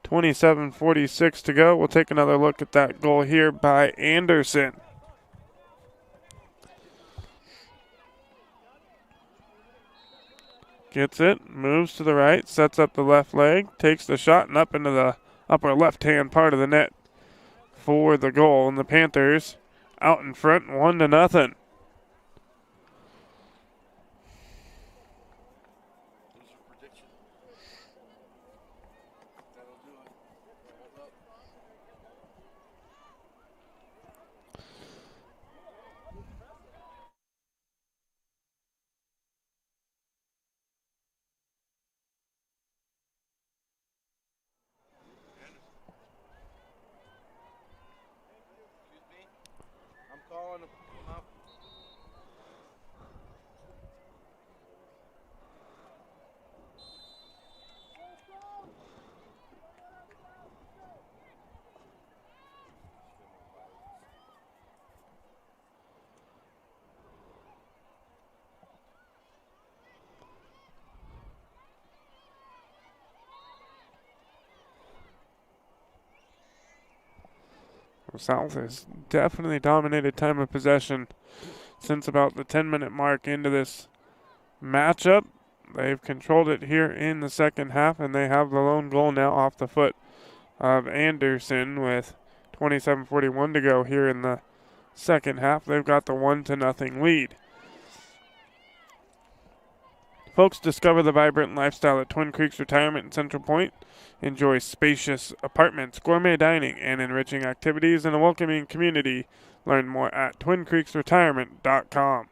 27:46 to go. We'll take another look at that goal here by Anderson. Gets it, moves to the right, sets up the left leg, takes the shot and up into the upper left-hand part of the net for the goal. And the Panthers out in front, 1-0. South has definitely dominated time of possession since about the 10-minute mark into this matchup. They've controlled it here in the second half, and they have the lone goal now off the foot of Anderson with 27:41 to go here in the second half. They've got the 1-0 lead. Folks, discover the vibrant lifestyle at Twin Creeks Retirement in Central Point. Enjoy spacious apartments, gourmet dining, and enriching activities in a welcoming community. Learn more at TwinCreeksRetirement.com.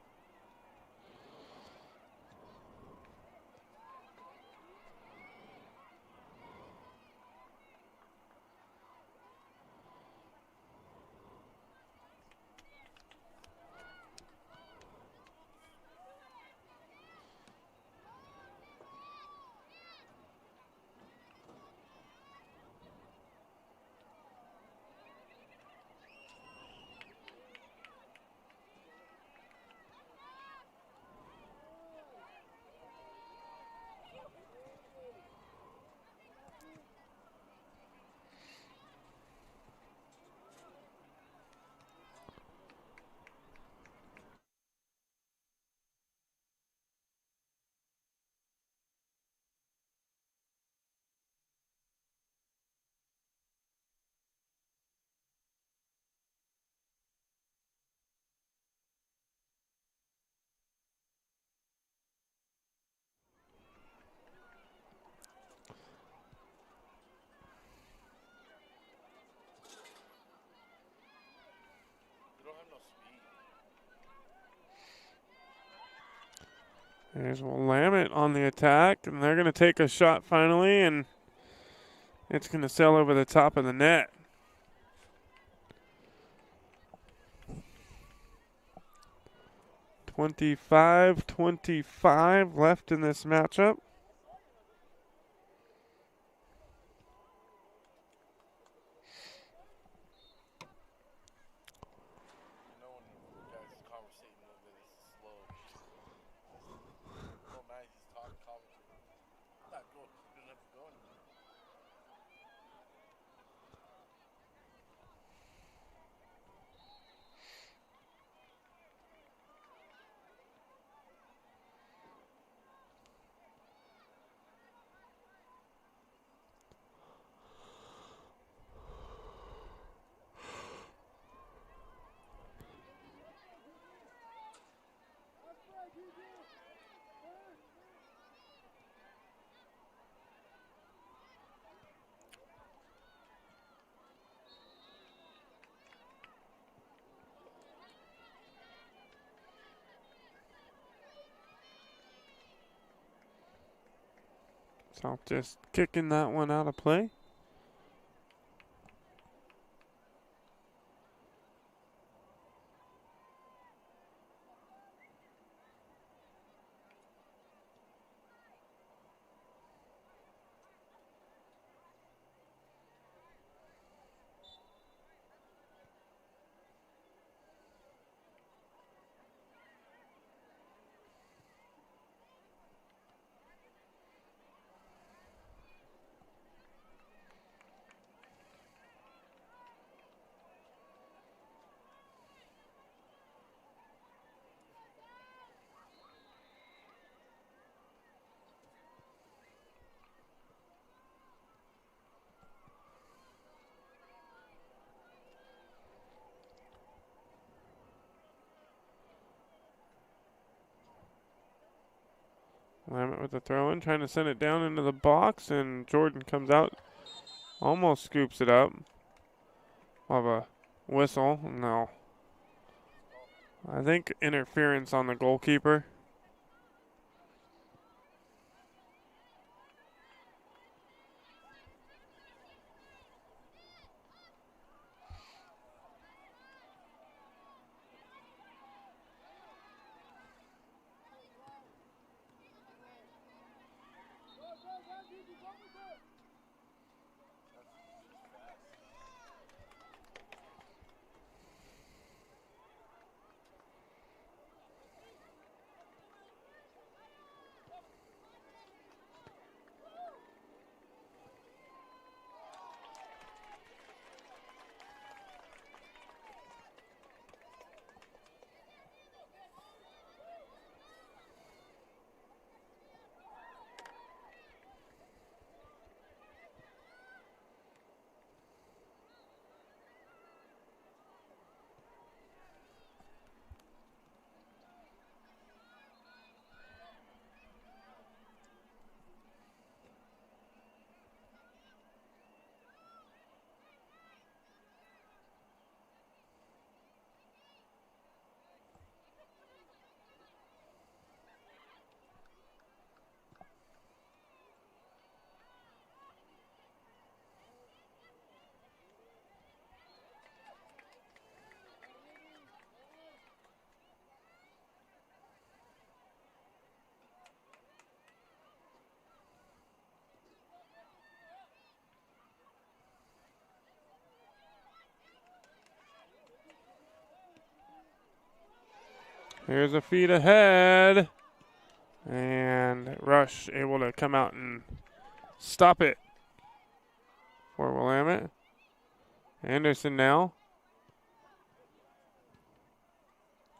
There's Willamette on the attack, and they're going to take a shot finally, and it's going to sail over the top of the net. .25 left in this matchup. South just kicking that one out of play. Willamette with the throw in, trying to send it down into the box, and Jordan comes out, almost scoops it up. We'll have a whistle. No. I think interference on the goalkeeper. Here's a feed ahead. And Rush able to come out and stop it for Willamette. Anderson now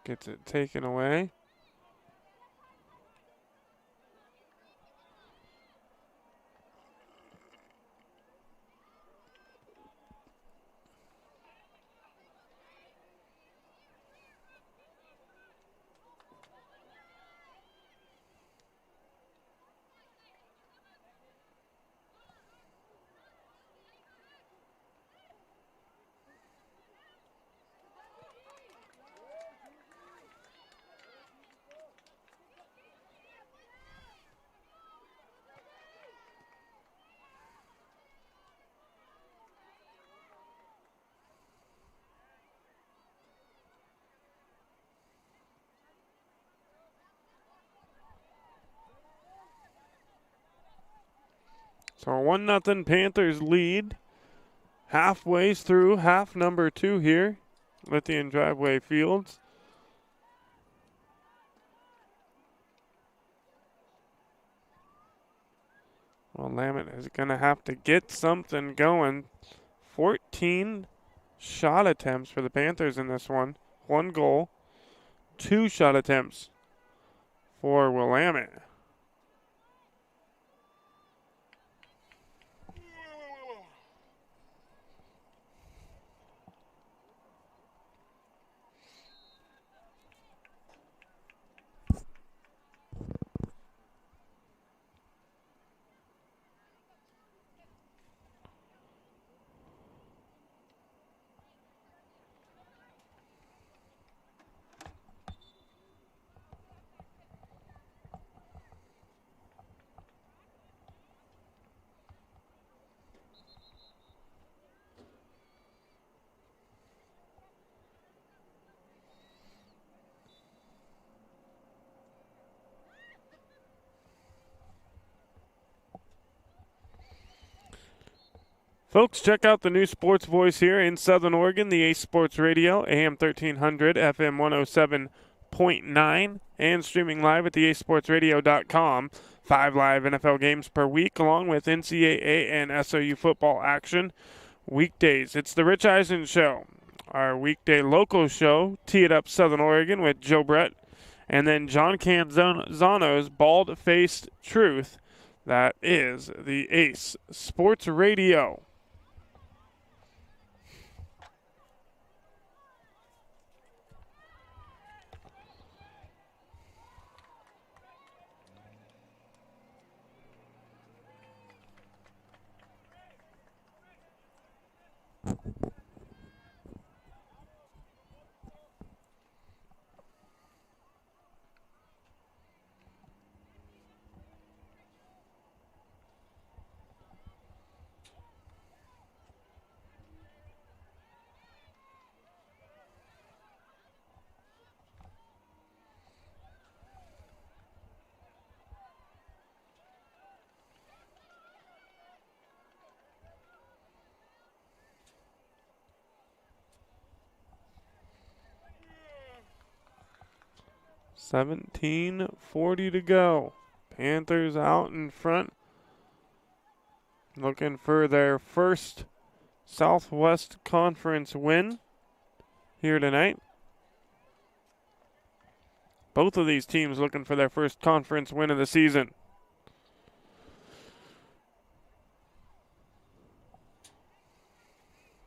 gets it taken away. So a 1-0 Panthers lead. Halfway through half number 2 here. Lithian Driveway Fields. Willamette is going to have to get something going. 14 shot attempts for the Panthers in this one. 1 goal. 2 shot attempts for Willamette. Folks, check out the new sports voice here in Southern Oregon, the Ace Sports Radio, AM 1300, FM 107.9, and streaming live at theacesportsradio.com. 5 live NFL games per week, along with NCAA and SOU football action weekdays. It's the Rich Eisen Show, our weekday local show, Tee It Up Southern Oregon with Joe Brett, and then John Canzano's Bald-Faced Truth. That is the Ace Sports Radio. $17:40 to go. Panthers out in front, looking for their first Southwest Conference win here tonight. Both of these teams looking for their first conference win of the season.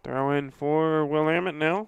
Throw in for Willamette now.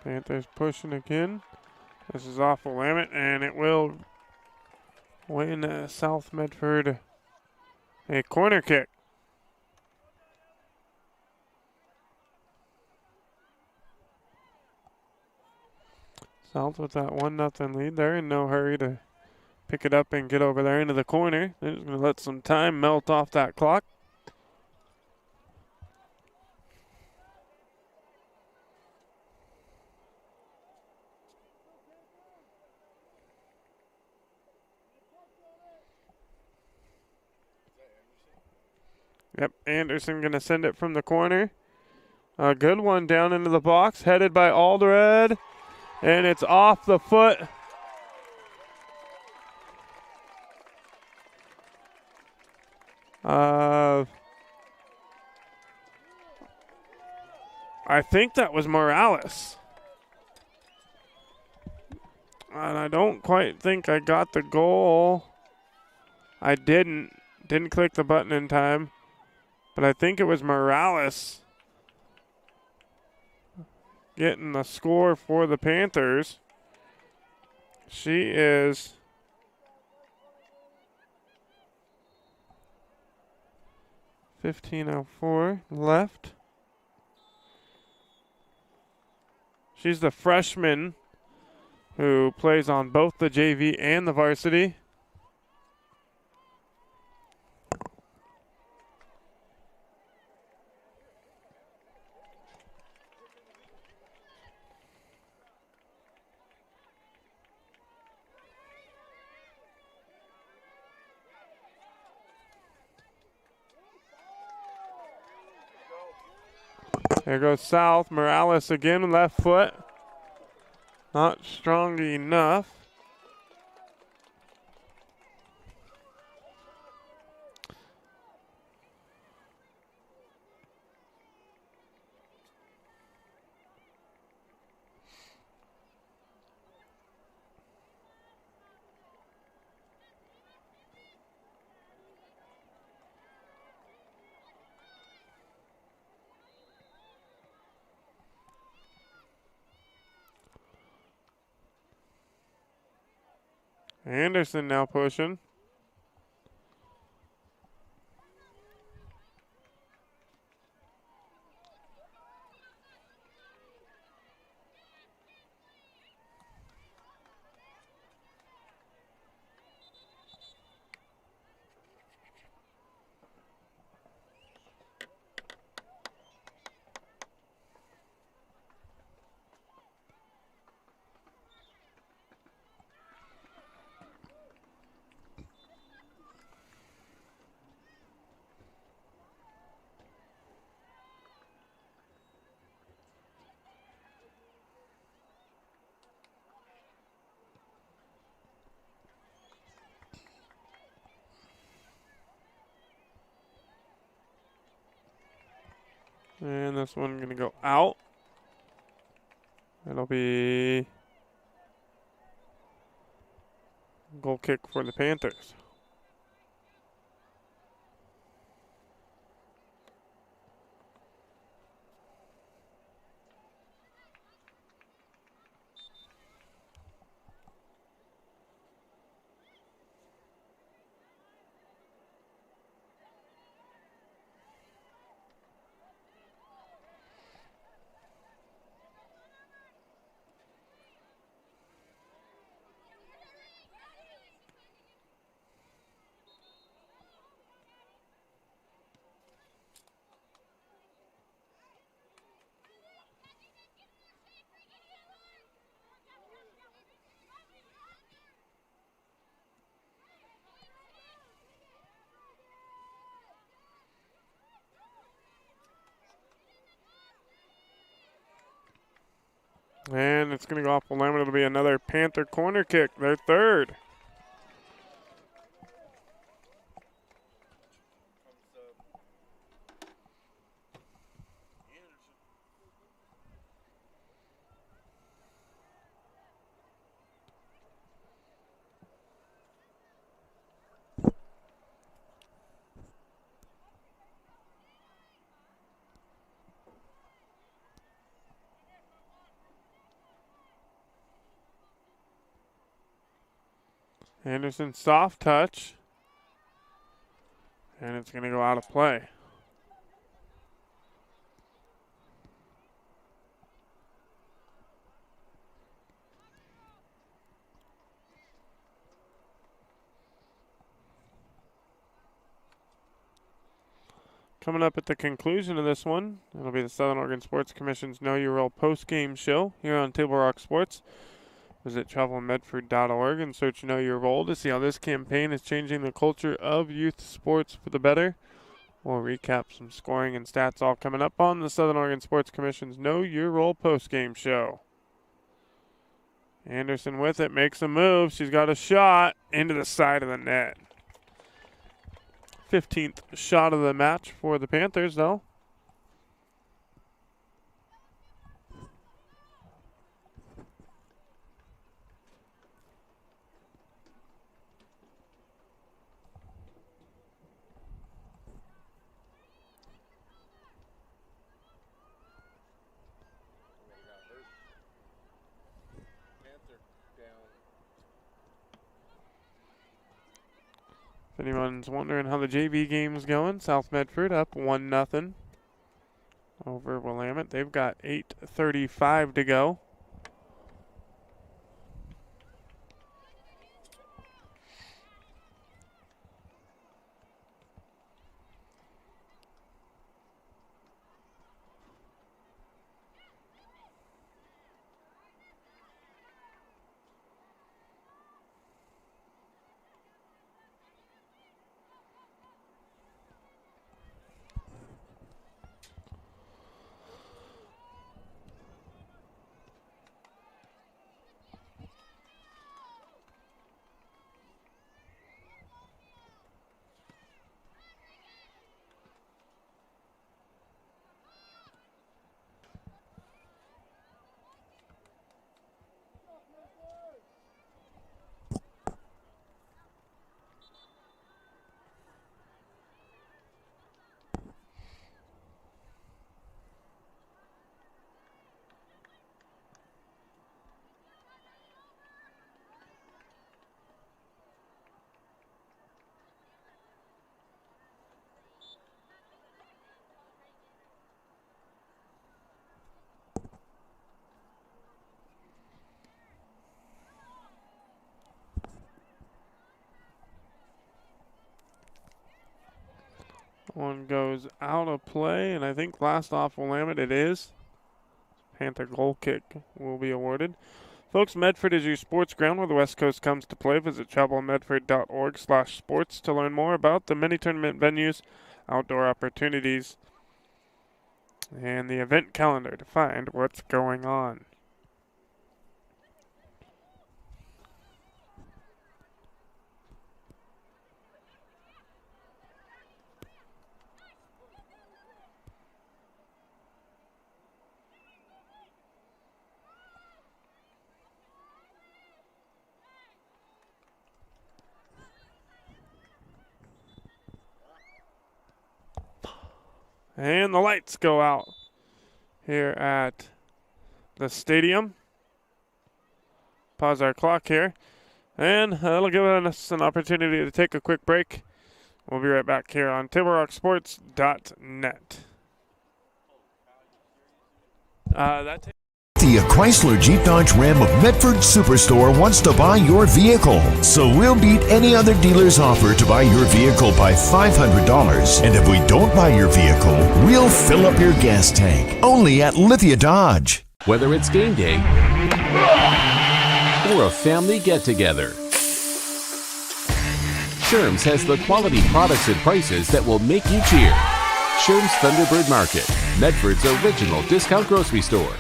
Panthers pushing again. This is off Willamette, and it will win South Medford a corner kick. South with that 1-0 lead. They're in no hurry to pick it up and get over there into the corner. They're just going to let some time melt off that clock. Yep, Anderson going to send it from the corner. A good one down into the box, headed by Alderhead, and it's off the foot. I think that was Morales. And I don't quite think I got the goal. I didn't click the button in time. But I think it was Morales getting the score for the Panthers. She is .15:04 left. She's the freshman who plays on both the JV and the varsity. There goes South. Morales again, left foot. Not strong enough. Anderson now pushing. And this one going to go out. It'll be goal kick for the Panthers. And it's going to go off the line. It'll be another Panther corner kick, their third. Anderson soft touch. And it's going to go out of play. Coming up at the conclusion of this one, it'll be the Southern Oregon Sports Commission's Know Your Role post-game show here on Table Rock Sports. Visit travelmedford.org and search Know Your Role to see how this campaign is changing the culture of youth sports for the better. We'll recap some scoring and stats all coming up on the Southern Oregon Sports Commission's Know Your Role post-game show. Anderson with it, makes a move. She's got a shot into the side of the net. 15th shot of the match for the Panthers, though. If anyone's wondering how the JV game's going, South Medford up 1-0 over Willamette. They've got 8:35 to go. One goes out of play, and I think last off Willamette it is. Panther goal kick will be awarded. Folks, Medford is your sports ground where the West Coast comes to play. Visit travelmedford.org/sports to learn more about the many tournament venues, outdoor opportunities, and the event calendar to find what's going on. And the lights go out here at the stadium. Pause our clock here. And that'll give us an opportunity to take a quick break. We'll be right back here on TableRockSports.net. The Chrysler Jeep Dodge Ram of Medford Superstore wants to buy your vehicle. So we'll beat any other dealer's offer to buy your vehicle by $500. And if we don't buy your vehicle, we'll fill up your gas tank. Only at Lithia Dodge. Whether it's game day or a family get-together, Sherm's has the quality products and prices that will make you cheer. Sherm's Thunderbird Market, Medford's original discount grocery store.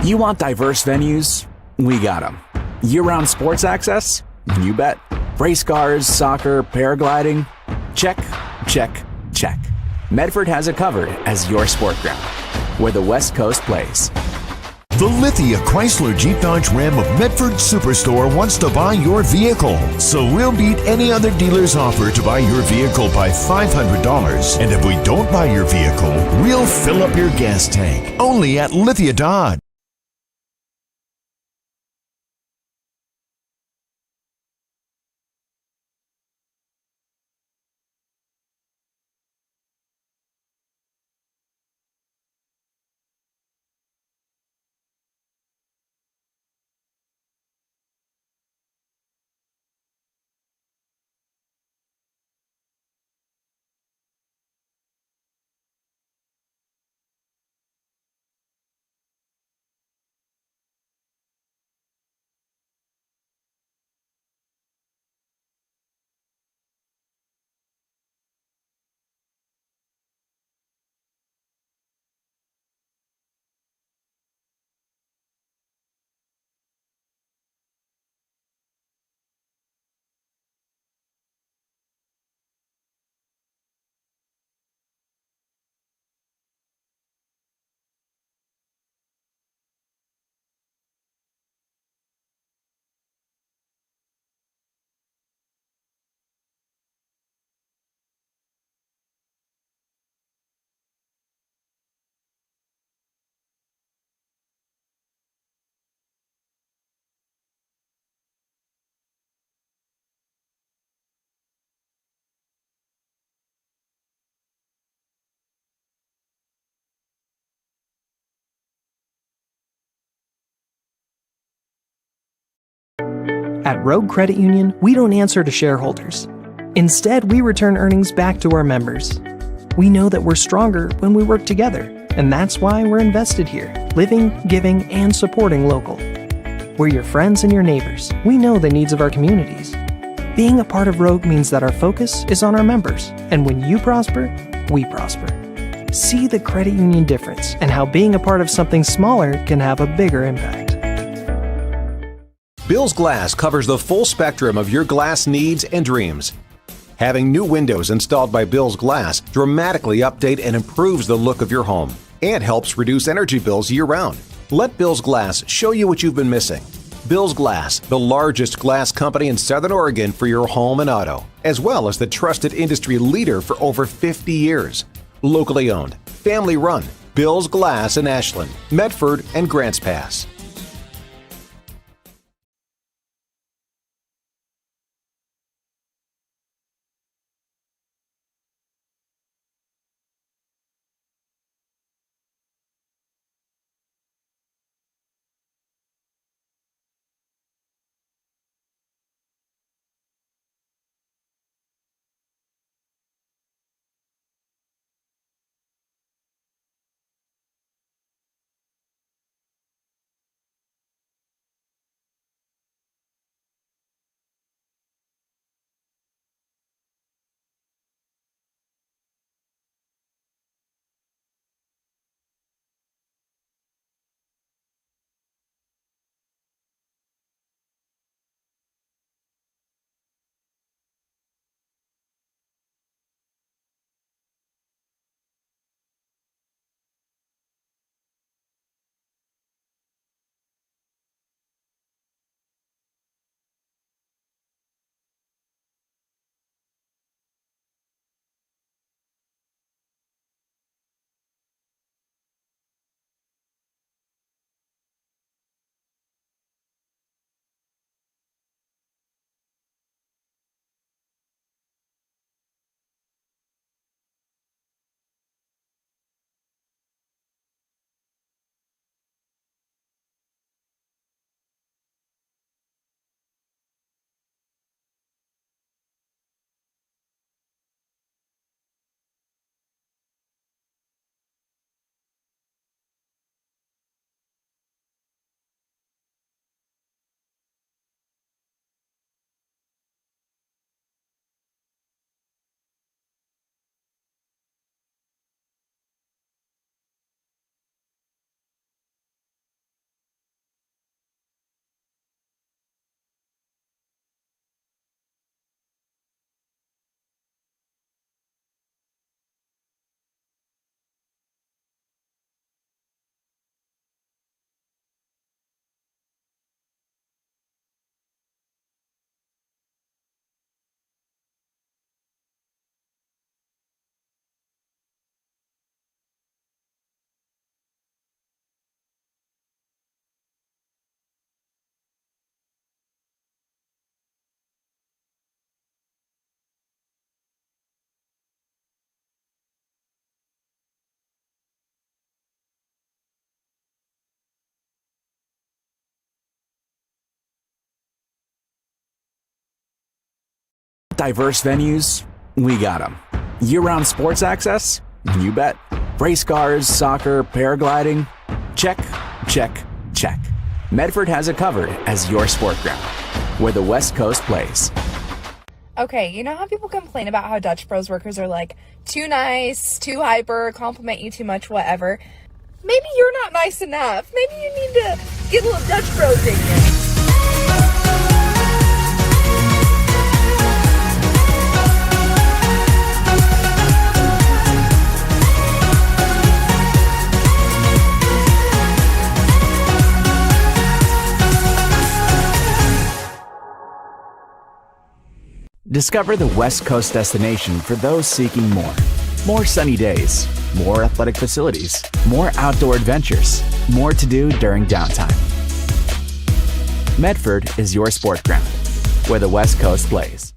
You want diverse venues? We got them. Year-round sports access? You bet. Race cars, soccer, paragliding? Check, check, check. Medford has it covered as your sport ground, where the West Coast plays. The Lithia Chrysler Jeep Dodge Ram of Medford Superstore wants to buy your vehicle. So we'll beat any other dealer's offer to buy your vehicle by $500. And if we don't buy your vehicle, we'll fill up your gas tank. Only at Lithia Dodge. At Rogue Credit Union, we don't answer to shareholders. Instead, we return earnings back to our members. We know that we're stronger when we work together, and that's why we're invested here, living, giving, and supporting local. We're your friends and your neighbors. We know the needs of our communities. Being a part of Rogue means that our focus is on our members, and when you prosper, we prosper. See the credit union difference and how being a part of something smaller can have a bigger impact. Bill's Glass covers the full spectrum of your glass needs and dreams. Having new windows installed by Bill's Glass dramatically update and improves the look of your home and helps reduce energy bills year-round. Let Bill's Glass show you what you've been missing. Bill's Glass, the largest glass company in Southern Oregon for your home and auto, as well as the trusted industry leader for over 50 years. Locally owned, family run, Bill's Glass in Ashland, Medford, and Grants Pass. Diverse venues? We got them. Year-round sports access? You bet. Race cars, soccer, paragliding? Check, check, check. Medford has it covered as your sport ground, where the West Coast plays. Okay, you know how people complain about how Dutch Bros workers are like too nice, too hyper, compliment you too much, whatever? Maybe you're not nice enough. Maybe you need to get a little Dutch Bros in you. Discover the West Coast destination for those seeking more. More sunny days, more athletic facilities, more outdoor adventures, more to do during downtime. Medford is your sport ground, where the West Coast plays.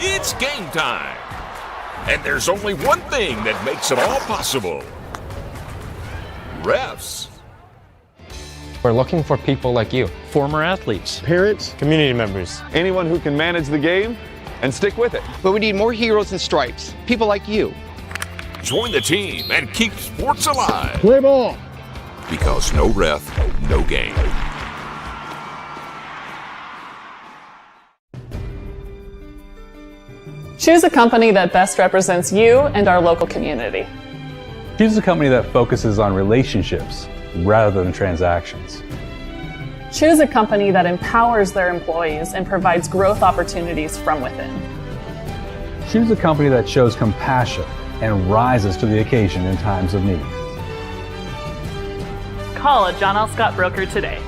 It's game time. And there's only one thing that makes it all possible. Refs. We're looking for people like you. Former athletes. Parents. Community members. Anyone who can manage the game and stick with it. But we need more heroes in stripes. People like you. Join the team and keep sports alive. Play ball. Because no ref, no game. Choose a company that best represents you and our local community. Choose a company that focuses on relationships rather than transactions. Choose a company that empowers their employees and provides growth opportunities from within. Choose a company that shows compassion and rises to the occasion in times of need. Call a John L. Scott broker today.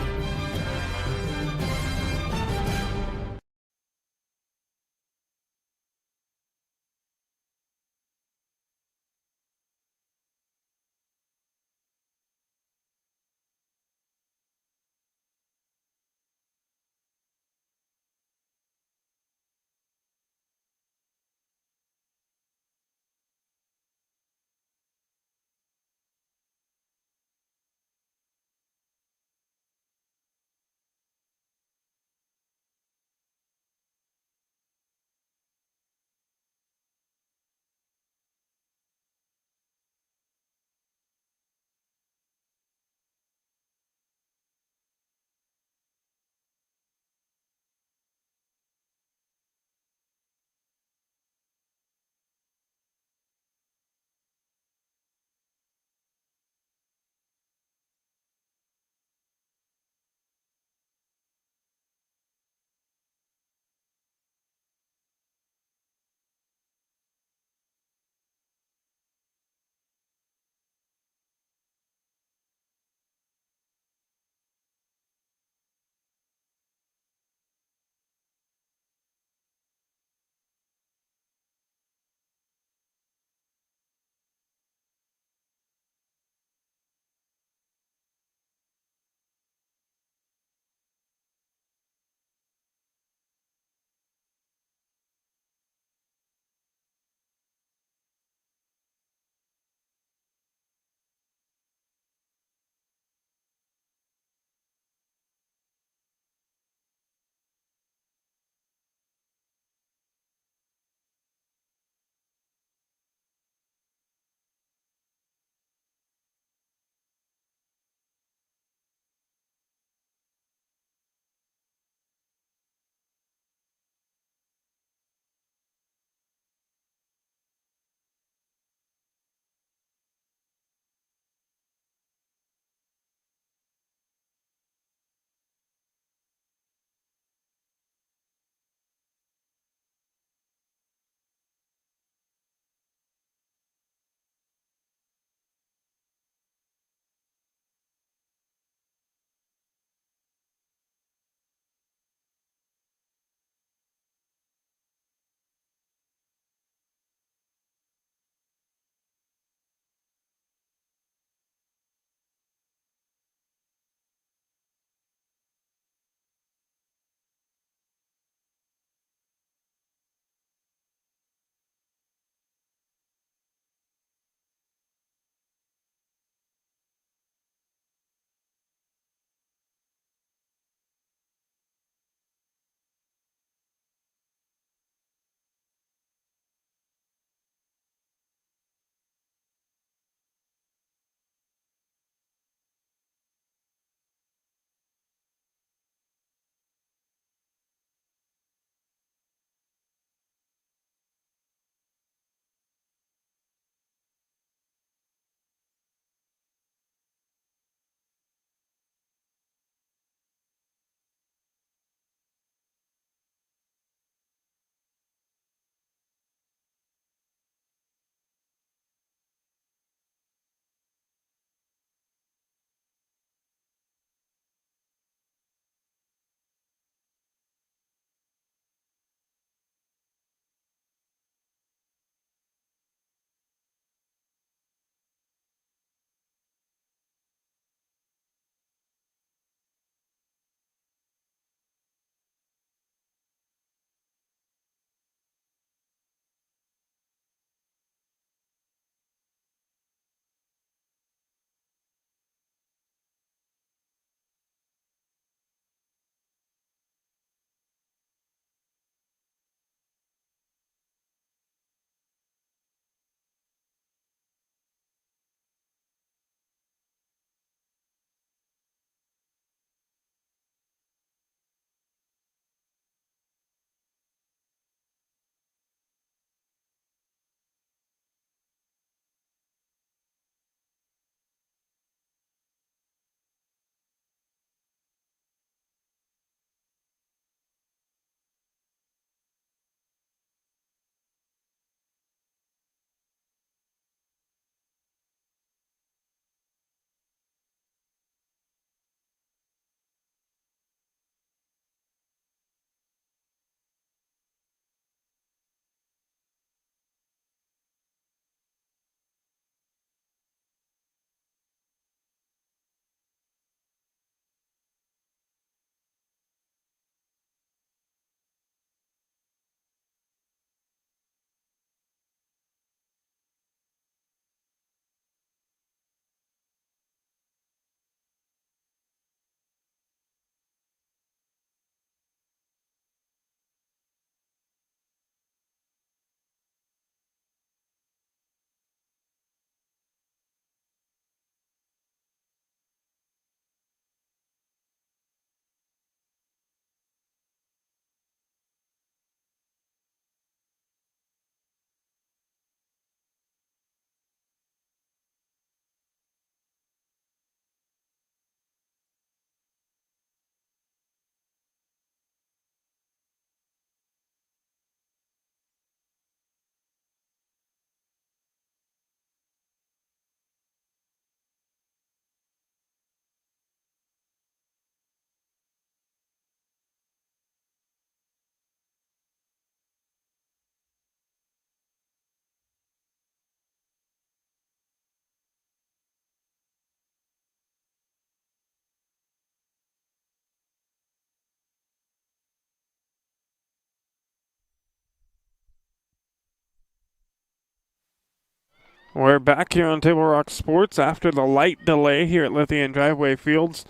We're back here on Table Rock Sports after the light delay here at Lithia and Driveway Fields.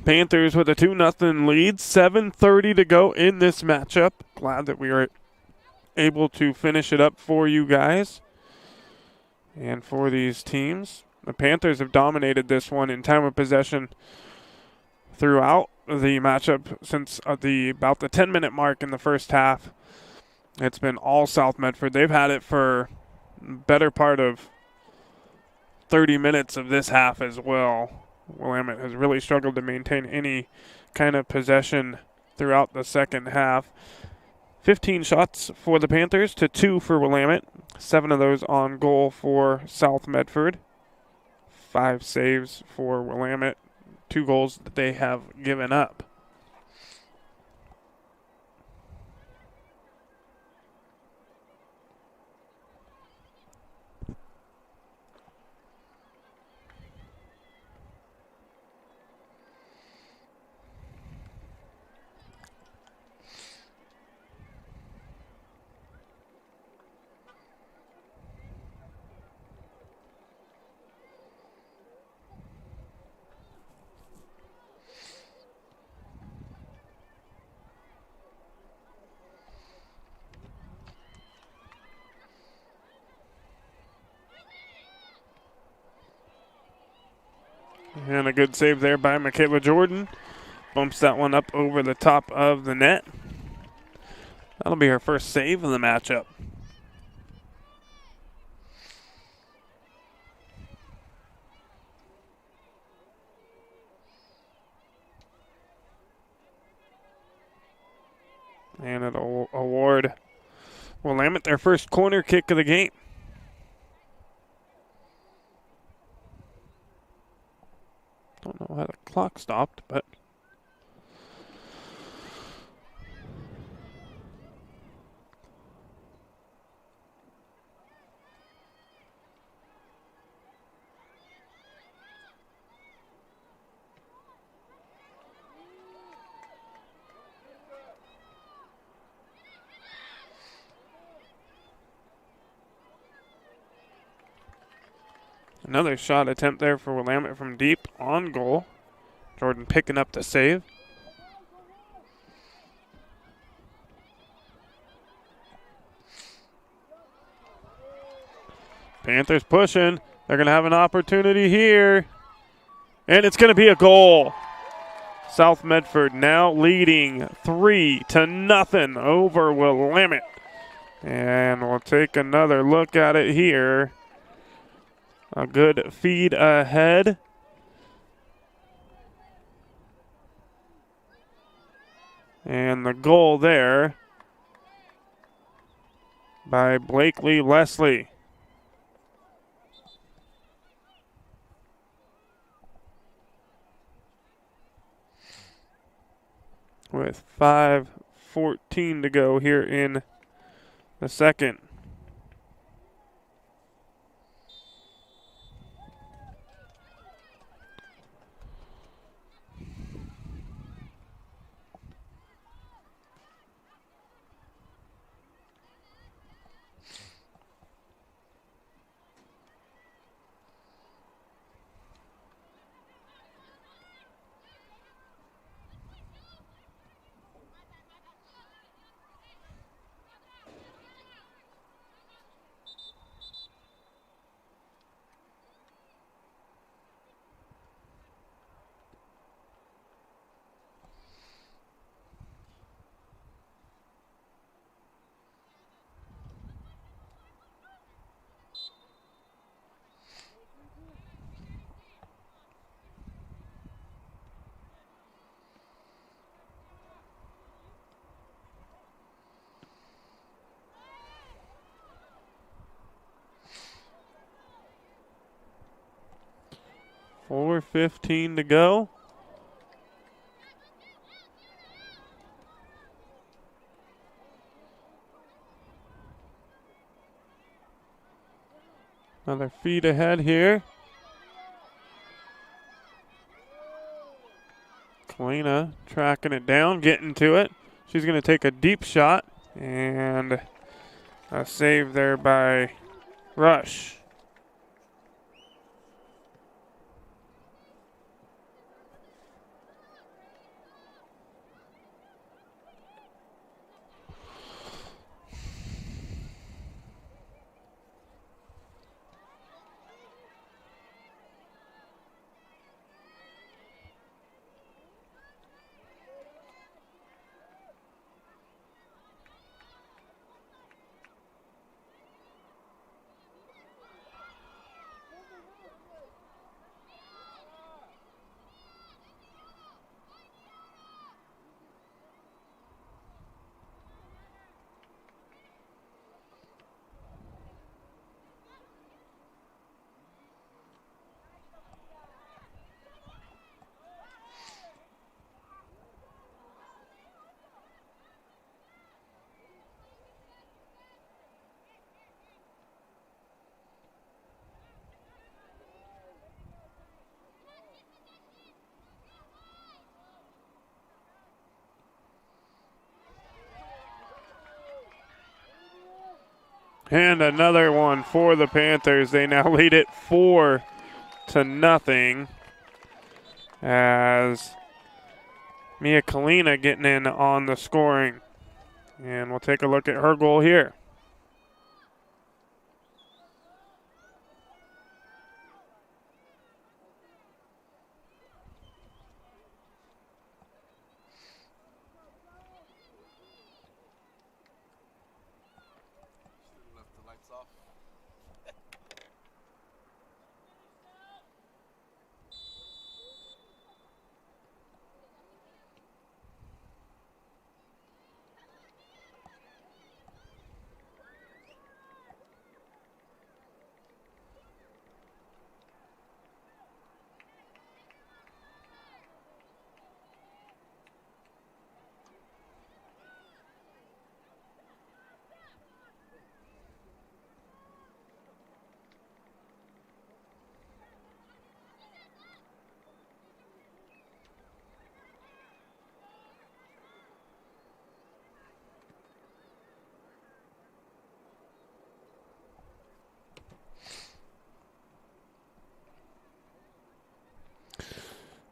Panthers with a 2-0 lead, 7:30 to go in this matchup. Glad that we are able to finish it up for you guys and for these teams. The Panthers have dominated this one in time of possession throughout the matchup since about the 10-minute mark in the first half. It's been all South Medford. They've had it for better part of 30 minutes of this half as well. Willamette has really struggled to maintain any kind of possession throughout the second half. 15 shots for the Panthers to 2 for Willamette. 7 of those on goal for South Medford. 5 saves for Willamette. 2 goals that they have given up. And a good save there by Michaela Jordan. Bumps that one up over the top of the net. That'll be her first save of the matchup. And it'll award Willamette their first corner kick of the game. Don't know how the clock stopped, but another shot attempt there for Willamette from deep on goal. Jordan picking up the save. Panthers pushing. They're going to have an opportunity here. And it's going to be a goal. South Medford now leading 3-0 over Willamette. And we'll take another look at it here. A good feed ahead. And the goal there by Blakely Leslie. With 5:14 to go here in the second. .4:15 to go. Another feed ahead here. Kalina tracking it down, getting to it. She's going to take a deep shot, and a save there by rush. And another one for the Panthers. They now lead it 4-0 as Mia Kalina getting in on the scoring. And we'll take a look at her goal here.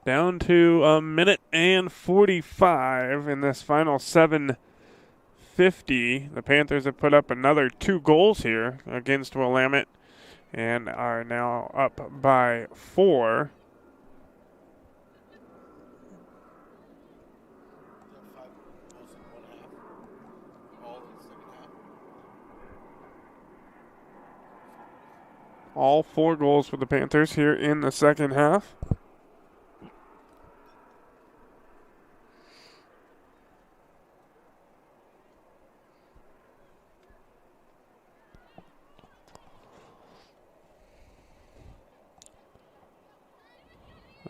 Down to 1:45 in this final 7:50. The Panthers have put up another 2 goals here against Willamette and are now up by 4. All 4 goals for the Panthers here in the second half.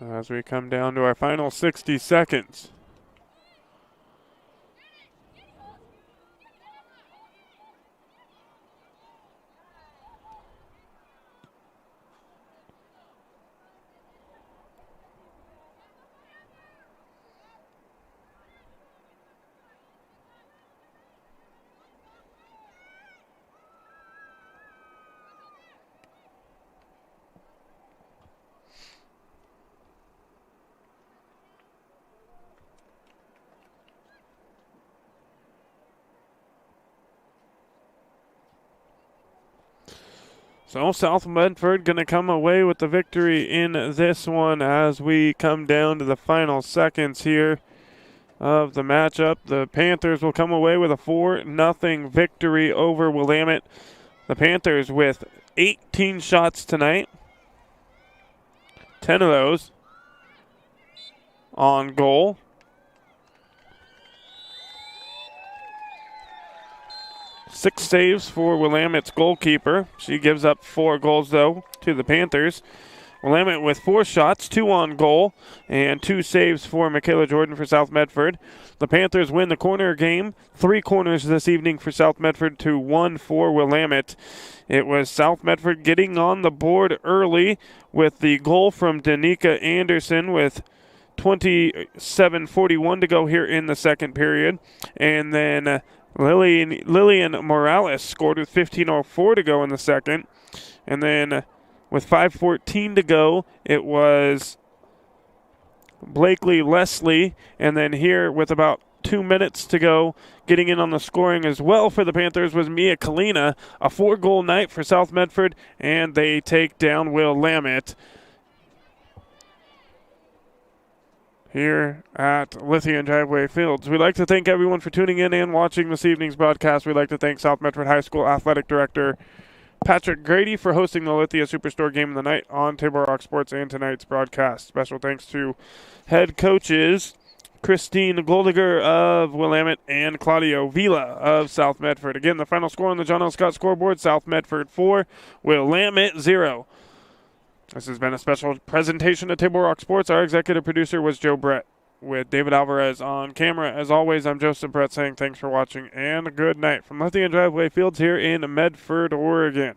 As we come down to our final 60 seconds. So South Medford going to come away with the victory in this one as we come down to the final seconds here of the matchup. The Panthers will come away with a 4-0 victory over Willamette. The Panthers with 18 shots tonight, 10 of those on goal. Six saves for Willamette's goalkeeper. She gives up 4 goals, though, to the Panthers. Willamette with 4 shots, 2 on goal, and 2 saves for Michaela Jordan for South Medford. The Panthers win the corner game, 3 corners this evening for South Medford to 1 for Willamette. It was South Medford getting on the board early with the goal from Danica Anderson with 27:41 to go here in the second period. And then Lillian Morales scored with 15:04 to go in the second. And then with 5:14 to go, it was Blakely Leslie. And then here with about 2 minutes to go, getting in on the scoring as well for the Panthers was Mia Kalina. A 4-goal night for South Medford, and they take down Willamette here at Lithia and Driveway Fields. We'd like to thank everyone for tuning in and watching this evening's broadcast. We'd like to thank South Medford High School Athletic Director Patrick Grady for hosting the Lithia Superstore Game of the Night on Table Rock Sports and tonight's broadcast. Special thanks to head coaches Christine Goldiger of Willamette and Claudio Vila of South Medford. Again, the final score on the John L. Scott scoreboard, South Medford 4, Willamette 0. This has been a special presentation of Table Rock Sports. Our executive producer was Joe Brett, with David Alvarez on camera. As always, I'm Joseph Brett saying thanks for watching and good night from Lithia and Driveway Fields here in Medford, Oregon.